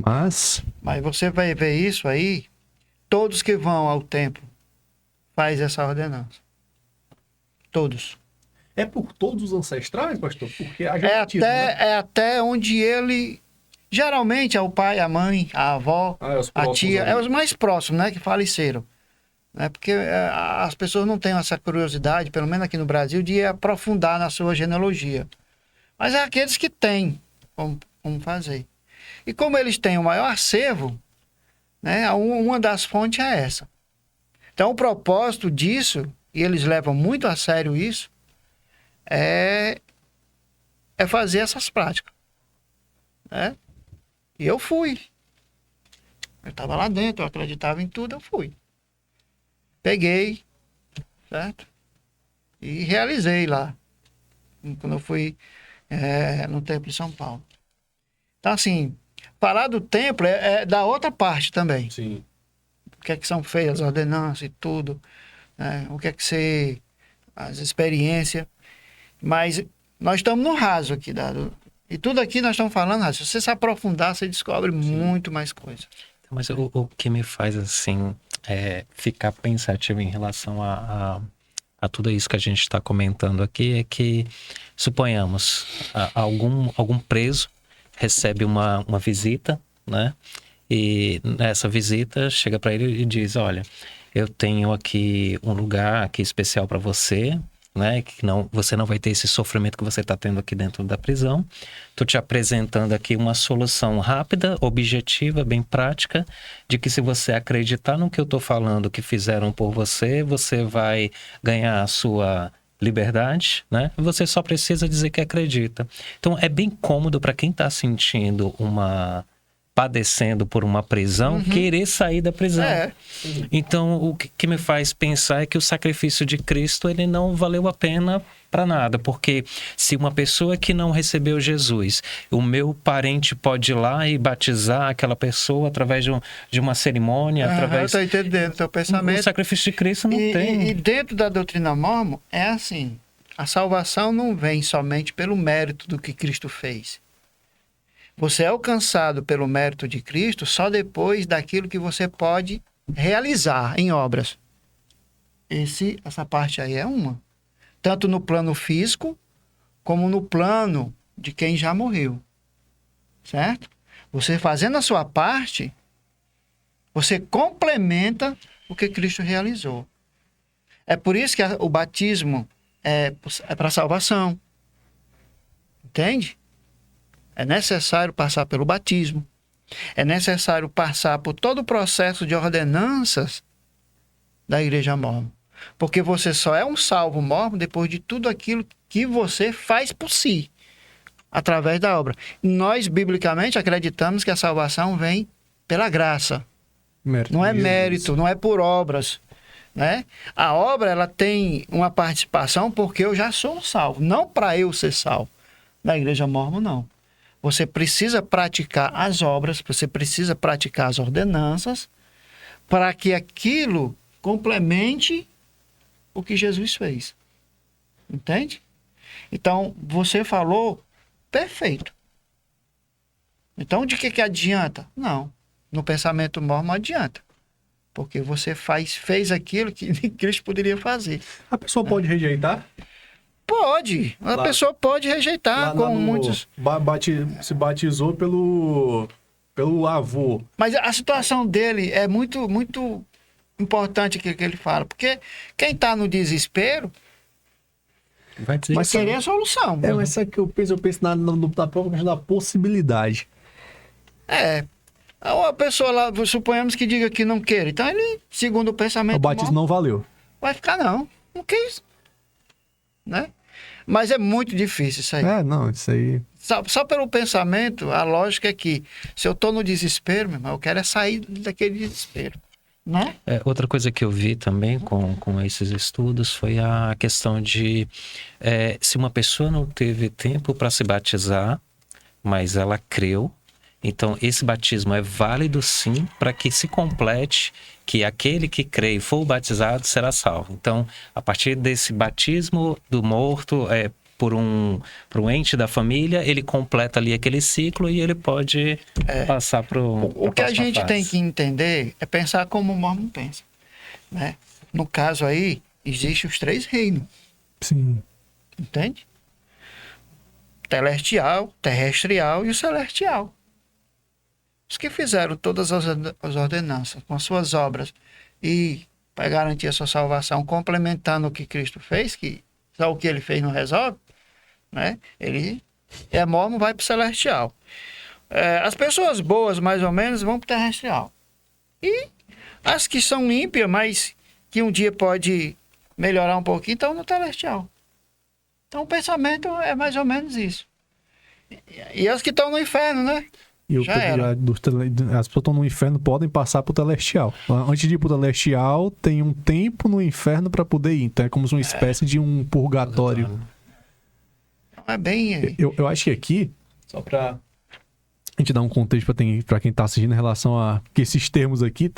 Mas Mas você vai ver isso aí, todos que vão ao templo faz essa ordenança. Todos. é por todos os ancestrais, pastor? Porque a É até onde ele... Geralmente é o pai, a mãe, a avó, a tia, é os mais próximos, né, que faleceram. Né? Porque as pessoas não têm essa curiosidade, pelo menos aqui no Brasil, de aprofundar na sua genealogia. Mas é aqueles que têm como fazer. E como eles têm o maior acervo, né, uma das fontes é essa. Então o propósito disso, e eles levam muito a sério isso, é fazer essas práticas. Né? E eu fui. Eu estava lá dentro, eu acreditava em tudo, eu fui. Peguei, certo? E realizei lá, quando eu fui no templo de São Paulo. Então, assim, falar do templo é da outra parte também. Sim. O que é que são feitas as ordenanças e tudo, né? O que é que as experiências. Mas nós estamos no raso aqui, e tudo aqui nós estamos falando, se você se aprofundar, você descobre muito mais coisas. Mas o que me faz, assim, ficar pensativo em relação a tudo isso que a gente está comentando aqui é que, suponhamos, algum preso recebe uma visita, né? E nessa visita chega para ele e diz, olha, eu tenho aqui um lugar aqui especial para você, né? Que você não vai ter esse sofrimento que você está tendo aqui dentro da prisão. Estou te apresentando aqui uma solução rápida, objetiva, bem prática, de que se você acreditar no que eu estou falando, que fizeram por você, você vai ganhar a sua liberdade, né? Você só precisa dizer que acredita. Então é bem cômodo para quem está sentindo padecendo por uma prisão, querer sair da prisão. Então, o que me faz pensar é que o sacrifício de Cristo, ele não valeu a pena para nada, porque se uma pessoa que não recebeu Jesus, o meu parente pode ir lá e batizar aquela pessoa através de uma cerimônia, através... Eu estou entendendo o teu pensamento. O sacrifício de Cristo não tem. E dentro da doutrina mórmon, é assim, a salvação não vem somente pelo mérito do que Cristo fez. Você é alcançado pelo mérito de Cristo só depois daquilo que você pode realizar em obras. Essa parte aí é uma. Tanto no plano físico, como no plano de quem já morreu. Certo? Você fazendo a sua parte, você complementa o que Cristo realizou. É por isso que o batismo é para salvação. Entende? É necessário passar pelo batismo. É necessário passar por todo o processo de ordenanças da Igreja Mórmon. Porque você só é um salvo mórmon depois de tudo aquilo que você faz por si, através da obra. Nós, biblicamente, acreditamos que a salvação vem pela graça. Não é mérito, não é por obras. Né? A obra, ela tem uma participação porque eu já sou um salvo. Não para eu ser salvo. Na Igreja Mórmon, não. Você precisa praticar as obras, você precisa praticar as ordenanças para que aquilo complemente o que Jesus fez. Entende? Então, você falou perfeito. Então, de que adianta? Não. No pensamento mórmon adianta. Porque você fez aquilo que Cristo poderia fazer. A pessoa pode rejeitar? Pode. A pessoa pode rejeitar, como muitos... Se batizou pelo avô. Mas a situação dele é muito, muito importante aquilo que ele fala. Porque quem está no desespero vai querer a solução. Mas isso que eu penso na própria da possibilidade. A pessoa lá, suponhamos que diga que não queira. Então ele, segundo o pensamento... O batismo não valeu. Vai ficar não quis. Né? Mas é muito difícil isso aí. Isso aí... Só pelo pensamento, a lógica é que se eu estou no desespero, meu irmão, eu quero sair daquele desespero. Né? Outra coisa que eu vi também com esses estudos foi a questão de se uma pessoa não teve tempo para se batizar, mas ela creu, então esse batismo é válido sim para que se complete que aquele que crê e for batizado será salvo. Então, a partir desse batismo do morto, por um ente da família, ele completa ali aquele ciclo e ele pode passar para o que a gente tem que entender é pensar como o Mormon pensa, né? No caso aí, existem os 3 reinos. Sim. Entende? Celestial, terrestrial e o celestial. Os que fizeram todas as ordenanças com as suas obras e para garantir a sua salvação, complementando o que Cristo fez, que só o que ele fez não resolve, né? Ele é mormon, vai para o celestial. As pessoas boas, mais ou menos, vão para o terrestrial. E as que são ímpias, mas que um dia pode melhorar um pouquinho, estão no celestial. Então o pensamento é mais ou menos isso. E as que estão no inferno, né? E Já era. as pessoas que estão no inferno podem passar pro celestial. Antes de ir pro celestial, tem um tempo no inferno para poder ir. Então é como se uma espécie de um purgatório. É bem... Eu acho que aqui, só pra a gente dar um contexto para quem tá assistindo em relação a que esses termos aqui,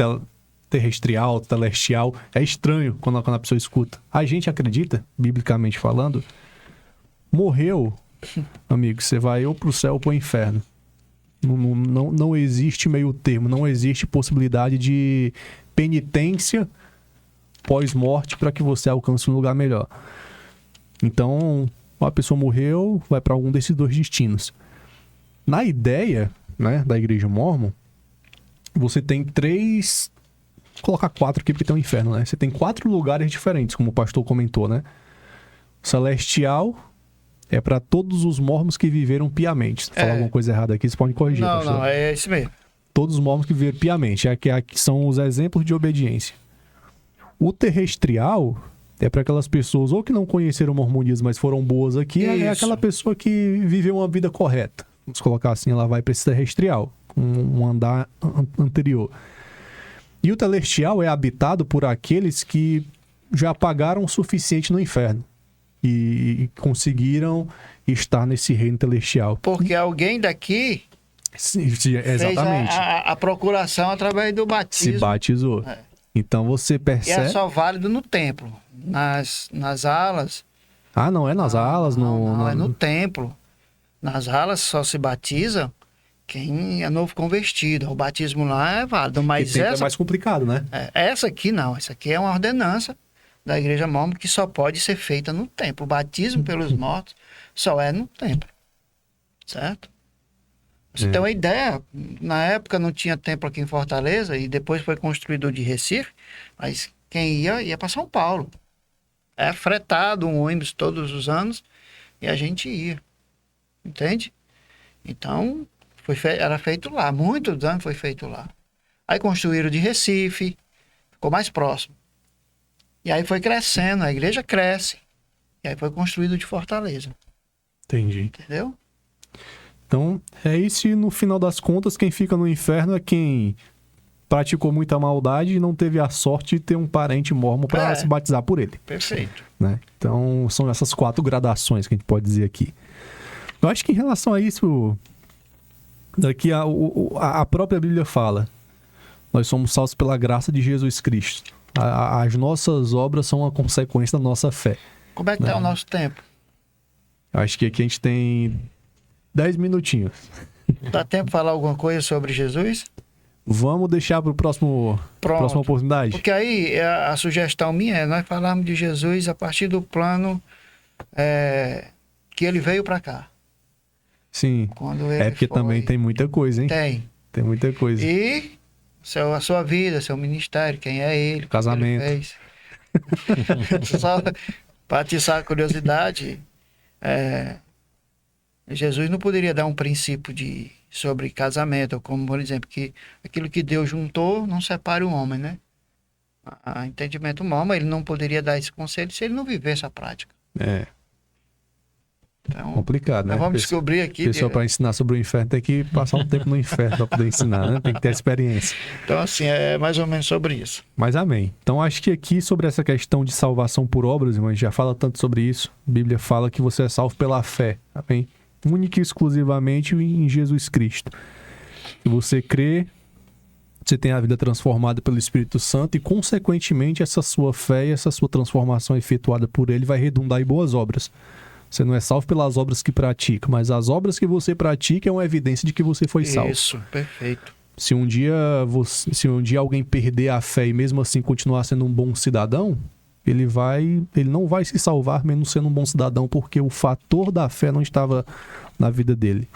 terrestrial, celestial, é estranho quando a pessoa escuta. A gente acredita, biblicamente falando, morreu, amigo, você vai ou pro céu ou pro inferno. Não existe meio termo, não existe possibilidade de penitência pós-morte para que você alcance um lugar melhor. Então, uma pessoa morreu, vai para algum desses 2 destinos. Na ideia, né, da Igreja Mormon, você tem 3... Vou colocar 4 aqui porque tem um inferno, né? Você tem 4 lugares diferentes, como o pastor comentou, né? O celestial é para todos os mormons que viveram piamente. Se falar alguma coisa errada aqui, você pode corrigir. Não, é isso mesmo. Todos os mormons que viveram piamente. Aqui são os exemplos de obediência. O terrestrial é para aquelas pessoas ou que não conheceram o mormonismo, mas foram boas aqui. É aquela pessoa que viveu uma vida correta. Vamos colocar assim, ela vai para esse terrestrial, com um andar anterior. E o celestial é habitado por aqueles que já pagaram o suficiente no inferno. E conseguiram estar nesse reino celestial. Porque alguém daqui exatamente. Fez a procuração através do batismo. Se batizou. Então você percebe... E é só válido no templo. Nas alas... não é nas alas? Não, é no templo. Nas alas só se batiza quem é novo convertido. O batismo lá é válido, mas é mais complicado, né? Essa aqui não. Essa aqui é uma ordenança da Igreja Mormon que só pode ser feita no templo. O batismo pelos mortos só é no templo. Certo? Você tem uma ideia, na época não tinha templo aqui em Fortaleza e depois foi construído de Recife, mas quem ia para São Paulo. É fretado um ônibus todos os anos e a gente ia. Entende? Então, era feito lá. Muitos anos foi feito lá. Aí construíram de Recife, ficou mais próximo. E aí foi crescendo, a igreja cresce. E aí foi construído de Fortaleza. Entendi. Entendeu? Então, é isso e no final das contas, quem fica no inferno é quem praticou muita maldade e não teve a sorte de ter um parente mormon para se batizar por ele. Perfeito. Né? Então, são essas 4 gradações que a gente pode dizer aqui. Eu acho que em relação a isso, daqui a própria Bíblia fala, nós somos salvos pela graça de Jesus Cristo. As nossas obras são uma consequência da nossa fé. Como é que está o nosso tempo? Eu acho que aqui a gente tem 10 minutinhos. Dá tempo de falar alguma coisa sobre Jesus? Vamos deixar para a próxima oportunidade? Porque aí a sugestão minha é nós falarmos de Jesus a partir do plano que ele veio para cá. Sim. Quando ele porque também tem muita coisa, hein? Tem muita coisa. E a sua vida, seu ministério, quem é ele, casamento. O que ele fez. Só para atiçar a curiosidade, Jesus não poderia dar um princípio sobre casamento, como, por exemplo, que aquilo que Deus juntou não separe o homem, né? A entendimento mormon, ele não poderia dar esse conselho se ele não vivesse a prática. Então, complicado, né? Vamos descobrir aqui. Pessoal, para ensinar sobre o inferno, tem que passar um tempo no inferno para poder ensinar, né? Tem que ter experiência. Então, assim, é mais ou menos sobre isso. Mas amém. Então, acho que aqui, sobre essa questão de salvação por obras, irmãos, já fala tanto sobre isso. A Bíblia fala que você é salvo pela fé, amém? Única e exclusivamente em Jesus Cristo. Se você crê, você tem a vida transformada pelo Espírito Santo e, consequentemente, essa sua fé e essa sua transformação efetuada por ele vai redundar em boas obras. Você não é salvo pelas obras que pratica, mas as obras que você pratica é uma evidência de que você foi salvo. Isso, perfeito. Se um dia alguém perder a fé e mesmo assim continuar sendo um bom cidadão, ele não vai se salvar mesmo sendo um bom cidadão, porque o fator da fé não estava na vida dele.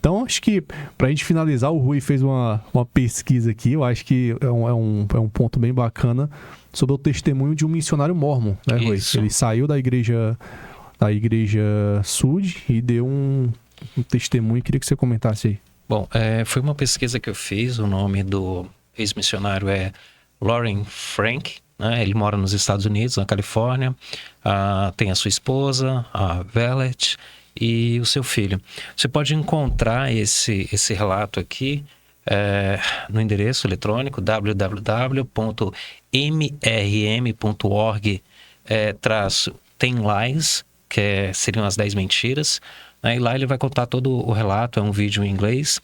Então, acho que, pra gente finalizar, o Rui fez uma pesquisa aqui, eu acho que é um ponto bem bacana, sobre o testemunho de um missionário mórmon, né, Rui? Isso. Ele saiu da igreja Sud e deu um testemunho. Queria que você comentasse aí. Bom, foi uma pesquisa que eu fiz, o nome do ex-missionário é Lauren Frank, né? Ele mora nos Estados Unidos, na Califórnia, tem a sua esposa, a Violet, e o seu filho. Você pode encontrar esse relato aqui no endereço eletrônico www.mrm.org/tem lies, que seriam as 10 mentiras. E lá ele vai contar todo o relato, é um vídeo em inglês,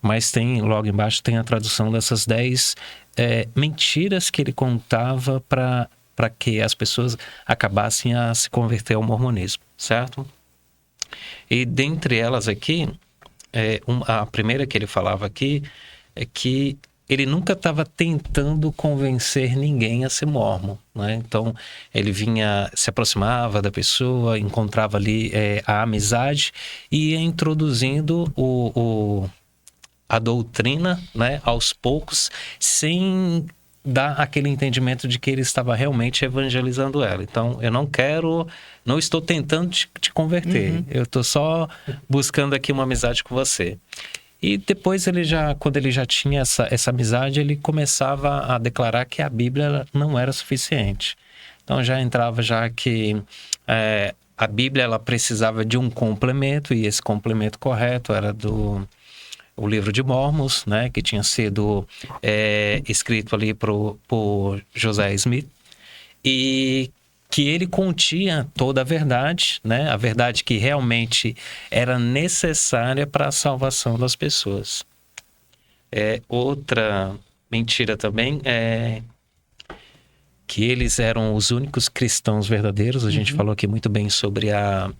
mas tem logo embaixo tem a tradução dessas 10 mentiras que ele contava para que as pessoas acabassem a se converter ao mormonismo, certo? E dentre elas aqui, a primeira que ele falava aqui é que ele nunca estava tentando convencer ninguém a ser mormon, né? Então, ele se aproximava da pessoa, encontrava ali a amizade e ia introduzindo a doutrina, né, aos poucos, sem dar aquele entendimento de que ele estava realmente evangelizando ela. Então, não estou tentando te converter, eu estou só buscando aqui uma amizade com você. E depois quando ele já tinha essa amizade, ele começava a declarar que a Bíblia não era suficiente. Então já entrava que a Bíblia ela precisava de um complemento, e esse complemento correto era o livro de Mormons, né, que tinha sido escrito ali por José Smith, e que ele continha toda a verdade, né? A verdade que realmente era necessária para a salvação das pessoas. Outra mentira também é que eles eram os únicos cristãos verdadeiros. A gente falou aqui muito bem sobre a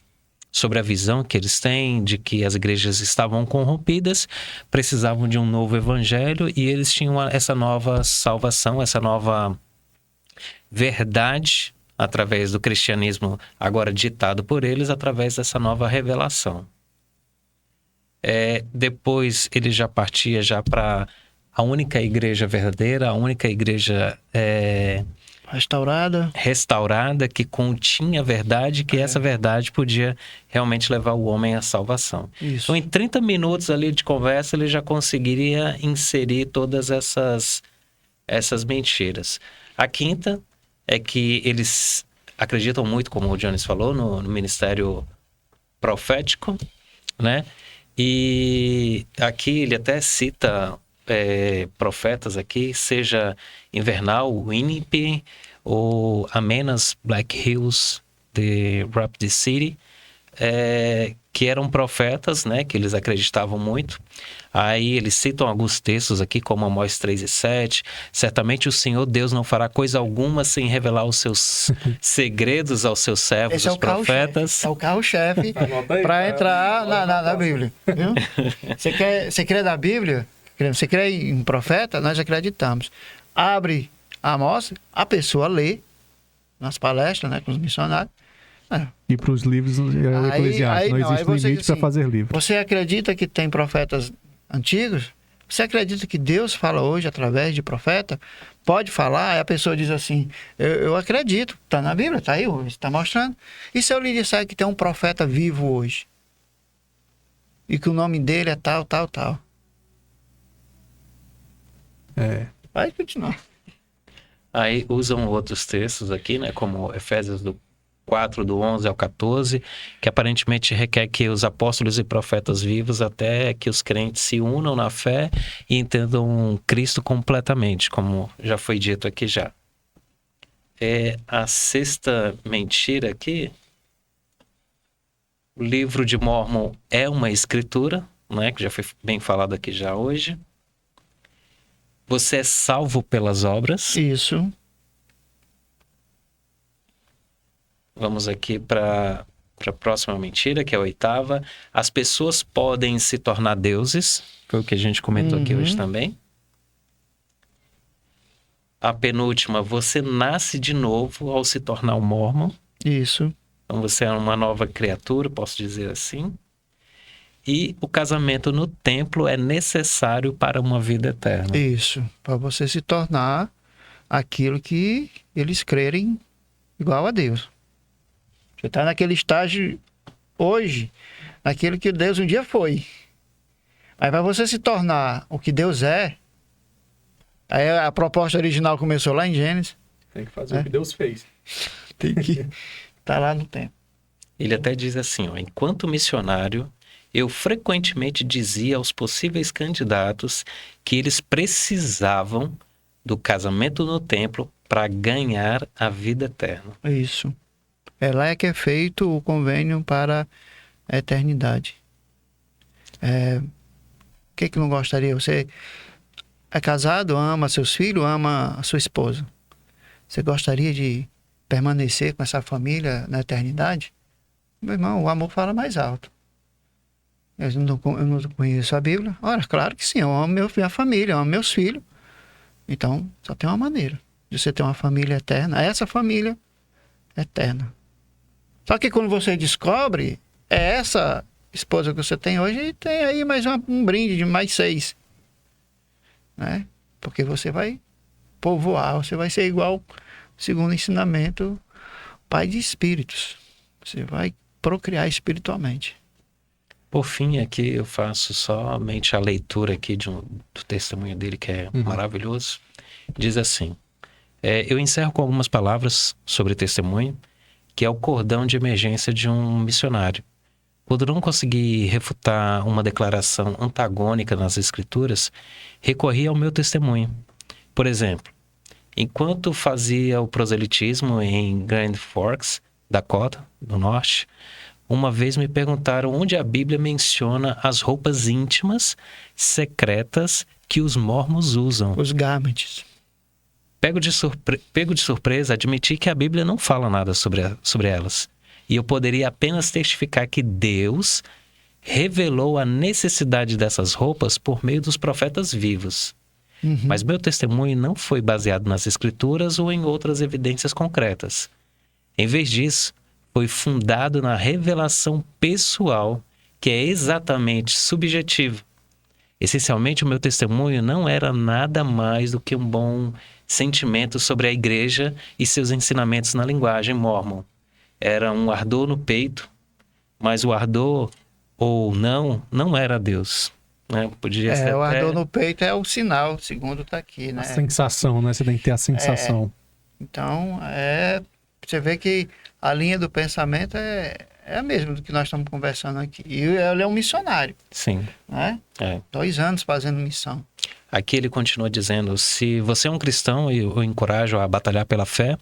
visão que eles têm de que as igrejas estavam corrompidas, precisavam de um novo evangelho, e eles tinham essa nova salvação, essa nova verdade através do cristianismo agora ditado por eles, através dessa nova revelação. Depois ele já partia para a única igreja verdadeira, a única igreja restaurada, que continha a verdade, que essa verdade podia realmente levar o homem à salvação. Isso. Então, em 30 minutos ali de conversa, ele já conseguiria inserir todas essas mentiras. A quinta é que eles acreditam muito, como o Jones falou, no ministério profético, né? E aqui ele até cita profetas aqui, seja Invernal, Winnipeg, ou Amenas Black Hills de Rapid City, que eram profetas, né, que eles acreditavam muito. Aí eles citam alguns textos aqui, como Amós 3:7. Certamente o Senhor Deus não fará coisa alguma sem revelar os seus segredos aos seus servos, Esse os profetas. É o carro-chefe para entrar na Bíblia. Viu? Você crê na Bíblia? Você crê em profeta? Nós acreditamos. Abre Amós, a pessoa lê nas palestras, né, com os missionários. E para os livros eclesiásticos, não existe limite para fazer livro. Você acredita que tem profetas antigos? Você acredita que Deus fala hoje através de profeta? Pode falar? Aí a pessoa diz assim, eu acredito, está na Bíblia, está aí, está mostrando. E se eu lhe disser que tem um profeta vivo hoje? E que o nome dele é tal, tal, tal? Vai continuar. Aí usam outros textos aqui, né, como Efésios 4, do 11 ao 14, que aparentemente requer que os apóstolos e profetas vivos, até que os crentes se unam na fé e entendam Cristo completamente, como já foi dito aqui já. A sexta mentira aqui, o livro de Mormon é uma escritura, né, que já foi bem falado aqui já hoje. Você é salvo pelas obras. Isso. Vamos aqui para para a próxima mentira, que é a oitava. As pessoas podem se tornar deuses, foi o que a gente comentou aqui hoje também. A penúltima, você nasce de novo ao se tornar um mórmon. Isso. Então você é uma nova criatura, posso dizer assim. E o casamento no templo é necessário para uma vida eterna. Isso. Para você se tornar aquilo que eles crerem igual a Deus. Você está naquele estágio hoje, naquilo que Deus um dia foi. Aí para você se tornar o que Deus é, aí a proposta original começou lá em Gênesis. Tem que fazer o que Deus fez. Tem que estar lá no tempo. Ele até diz assim, ó, enquanto missionário, eu frequentemente dizia aos possíveis candidatos que eles precisavam do casamento no templo para ganhar a vida eterna. Isso. É lá que é feito o convênio para a eternidade. O que não gostaria? Você é casado, ama seus filhos, ama a sua esposa. Você gostaria de permanecer com essa família na eternidade? Meu irmão, o amor fala mais alto. Eu não conheço a Bíblia. Ora, claro que sim, eu amo minha família, eu amo meus filhos. Então, só tem uma maneira de você ter uma família eterna. Essa família eterna. Só que quando você descobre, é essa esposa que você tem hoje, e tem aí mais um brinde de mais 6. Né? Porque você vai povoar, você vai ser igual, segundo o ensinamento, pai de espíritos. Você vai procriar espiritualmente. Por fim, aqui eu faço somente a leitura aqui do testemunho dele, que é maravilhoso. Diz assim, eu encerro com algumas palavras sobre testemunho, que é o cordão de emergência de um missionário. Quando não consegui refutar uma declaração antagônica nas escrituras, recorri ao meu testemunho. Por exemplo, enquanto fazia o proselitismo em Grand Forks, Dakota do Norte, uma vez me perguntaram onde a Bíblia menciona as roupas íntimas secretas que os mormons usam. Os garments. Pego de surpresa, admiti que a Bíblia não fala nada sobre elas. E eu poderia apenas testificar que Deus revelou a necessidade dessas roupas por meio dos profetas vivos. Mas meu testemunho não foi baseado nas escrituras ou em outras evidências concretas. Em vez disso, foi fundado na revelação pessoal, que é exatamente subjetiva. Essencialmente, o meu testemunho não era nada mais do que um bom sentimento sobre a igreja e seus ensinamentos na linguagem mórmon. Era um ardor no peito, mas o ardor ou não era Deus. Né? Podia ser o ardor no peito é o sinal, segundo está aqui, né? A sensação, né? Você tem que ter a sensação. Então, você vê que a linha do pensamento é a mesma do que nós estamos conversando aqui. E ele é um missionário. Sim. Né? 2 anos fazendo missão. Aqui ele continua dizendo, se você é um cristão, eu encorajo a batalhar pela fé,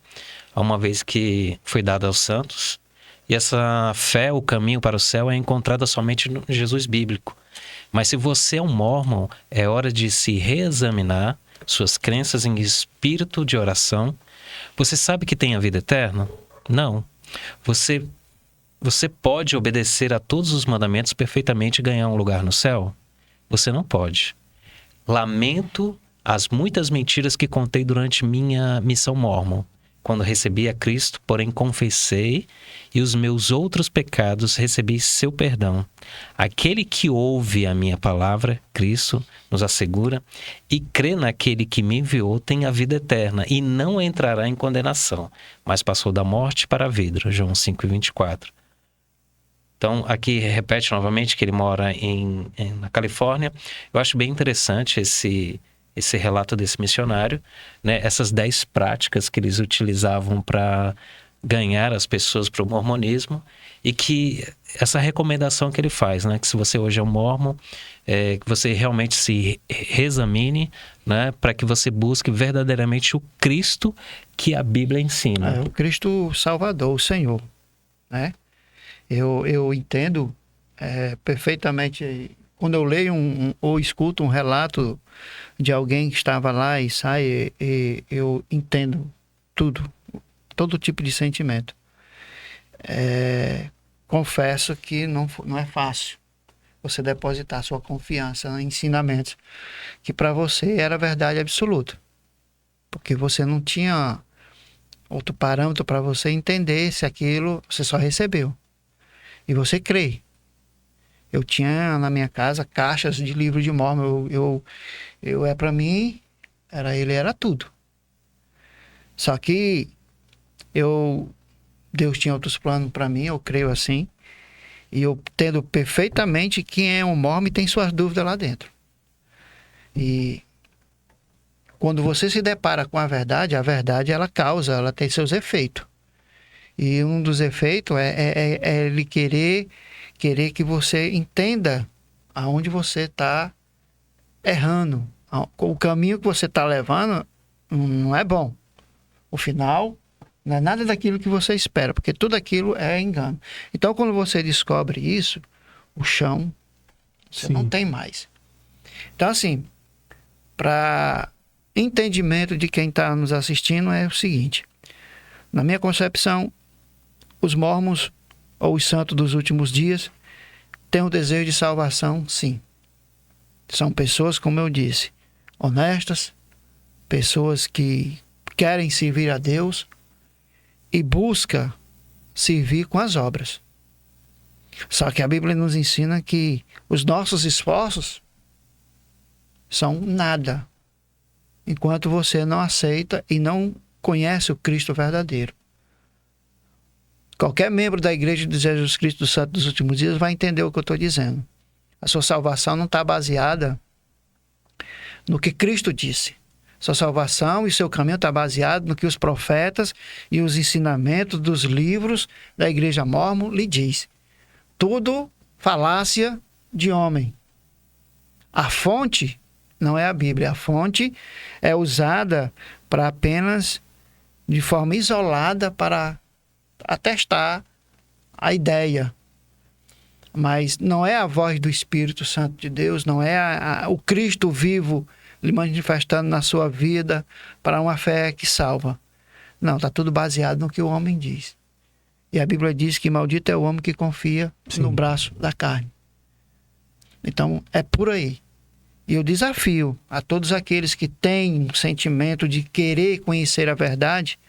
uma vez que foi dada aos santos. E essa fé, o caminho para o céu, é encontrada somente no Jesus bíblico. Mas se você é um mórmon, é hora de se reexaminar suas crenças em espírito de oração. Você sabe que tem a vida eterna? Não. Você pode obedecer a todos os mandamentos perfeitamente e ganhar um lugar no céu? Você não pode. Lamento as muitas mentiras que contei durante minha missão mórmon. Quando recebi a Cristo, porém confessei, e os meus outros pecados recebi seu perdão. Aquele que ouve a minha palavra, Cristo, nos assegura, e crê naquele que me enviou tem a vida eterna, e não entrará em condenação, mas passou da morte para a vida. João 5:24. Então, aqui repete novamente que ele mora na Califórnia. Eu acho bem interessante esse relato desse missionário, né? Essas 10 práticas que eles utilizavam para ganhar as pessoas para o mormonismo, e que essa recomendação que ele faz, né? Que se você hoje é um mormon, que você realmente se reexamine, né? Para que você busque verdadeiramente o Cristo que a Bíblia ensina. O Cristo Salvador, o Senhor, né? Eu entendo perfeitamente. Quando eu leio ou escuto um relato de alguém que estava lá e sai, eu entendo tudo, todo tipo de sentimento. confesso que não é fácil você depositar sua confiança em ensinamentos que para você era verdade absoluta. Porque você não tinha outro parâmetro para você entender se aquilo você só recebeu. E você crê. Eu tinha na minha casa caixas de livro de Mórmon. Para mim, ele era tudo. Só que Deus tinha outros planos para mim, eu creio assim. E eu entendo perfeitamente quem é um Mórmon e tem suas dúvidas lá dentro. E quando você se depara com a verdade ela tem seus efeitos. E um dos efeitos é ele querer que você entenda aonde você está errando. O caminho que você está levando não é bom. O final não é nada daquilo que você espera, porque tudo aquilo é engano. Então, quando você descobre isso, o chão, você Sim. não tem mais. Então, assim, para entendimento de quem está nos assistindo é o seguinte. Na minha concepção, os mormons ou os santos dos últimos dias têm o desejo de salvação, sim. São pessoas, como eu disse, honestas, pessoas que querem servir a Deus e buscam servir com as obras. Só que a Bíblia nos ensina que os nossos esforços são nada, enquanto você não aceita e não conhece o Cristo verdadeiro. Qualquer membro da Igreja de Jesus Cristo dos Santos dos Últimos Dias vai entender o que eu estou dizendo. A sua salvação não está baseada no que Cristo disse. Sua salvação e seu caminho está baseado no que os profetas e os ensinamentos dos livros da Igreja Mórmon lhe diz. Tudo falácia de homem. A fonte não é a Bíblia. A fonte é usada para apenas de forma isolada para atestar a ideia. Mas não é a voz do Espírito Santo de Deus, não é o Cristo vivo lhe manifestando na sua vida para uma fé que salva. Não, está tudo baseado no que o homem diz. E a Bíblia diz que maldito é o homem que confia Sim. no braço da carne. Então, é por aí. E eu desafio a todos aqueles que têm um sentimento de querer conhecer a verdade,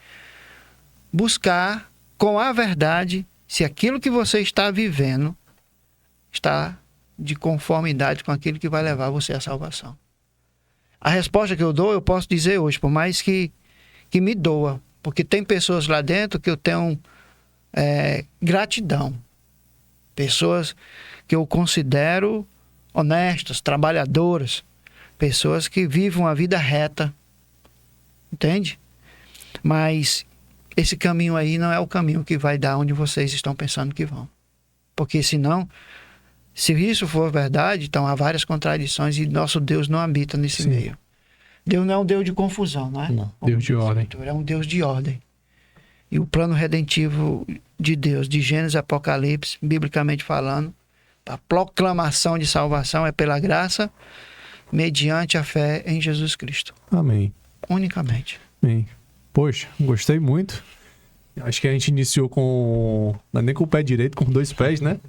buscar com a verdade se aquilo que você está vivendo está de conformidade com aquilo que vai levar você à salvação. A resposta que eu dou, eu posso dizer hoje, por mais que me doa, porque tem pessoas lá dentro que eu tenho gratidão. Pessoas que eu considero honestas, trabalhadoras, pessoas que vivem uma vida reta, entende? Mas esse caminho aí não é o caminho que vai dar onde vocês estão pensando que vão. Porque senão, se isso for verdade, então há várias contradições e nosso Deus não habita nesse Sim. meio. Deus não é um Deus de confusão, não é? Não. Deus de ordem. É um Deus de ordem. E o plano redentivo de Deus, de Gênesis e Apocalipse, biblicamente falando, a proclamação de salvação é pela graça, mediante a fé em Jesus Cristo. Amém. Unicamente. Amém. Poxa, gostei muito. Acho que a gente iniciou com... Não é nem com o pé direito, com 2 pés, né?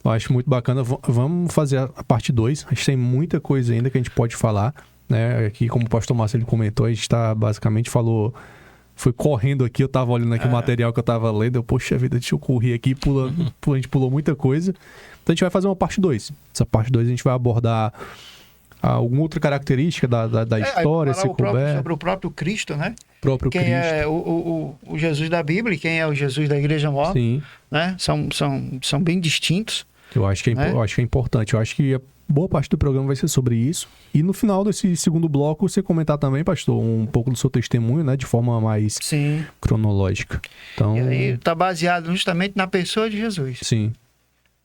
Eu acho muito bacana. Vamos fazer a parte 2. A gente tem muita coisa ainda que a gente pode falar, né? Aqui, como o pastor Marcelo comentou, a gente basicamente falou... Foi correndo aqui, eu tava olhando aqui o material que eu tava lendo. Poxa vida, deixa eu correr aqui. A gente pulou muita coisa. Então a gente vai fazer uma parte 2. Essa parte 2 a gente vai abordar alguma outra característica da história, se couber. Sobre o próprio Cristo, né? Próprio Quem Cristo. é o Jesus da Bíblia e quem é o Jesus da Igreja Mórmon, Sim. né? São bem distintos. Eu acho que Né? eu acho que é importante. Eu acho que a boa parte do programa vai ser sobre isso. E no final desse segundo bloco, você comentar também, pastor, um pouco do seu testemunho, né? De forma mais Sim. cronológica. Então, E aí está baseado justamente na pessoa de Jesus. sim.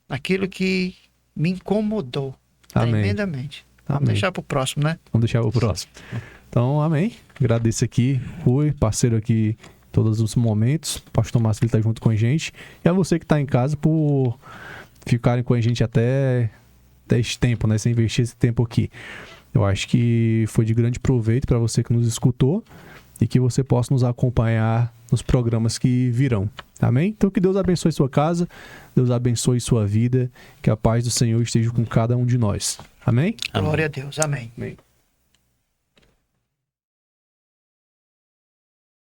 Naquilo que me incomodou Amém. tremendamente. Vamos Amém. deixar para o próximo, né? Vamos deixar o próximo. Então, amém. Agradeço aqui, Rui, parceiro aqui em todos os momentos. O pastor Marcelo está junto com a gente. E a você que está em casa por ficarem com a gente até esse tempo, né? Você investir esse tempo aqui. Eu acho que foi de grande proveito para você que nos escutou. e que você possa nos acompanhar nos programas que virão. Amém? Então que Deus abençoe sua casa, Deus abençoe sua vida, que a paz do Senhor esteja com cada um de nós. Amém? Glória a Deus. Amém. Amém.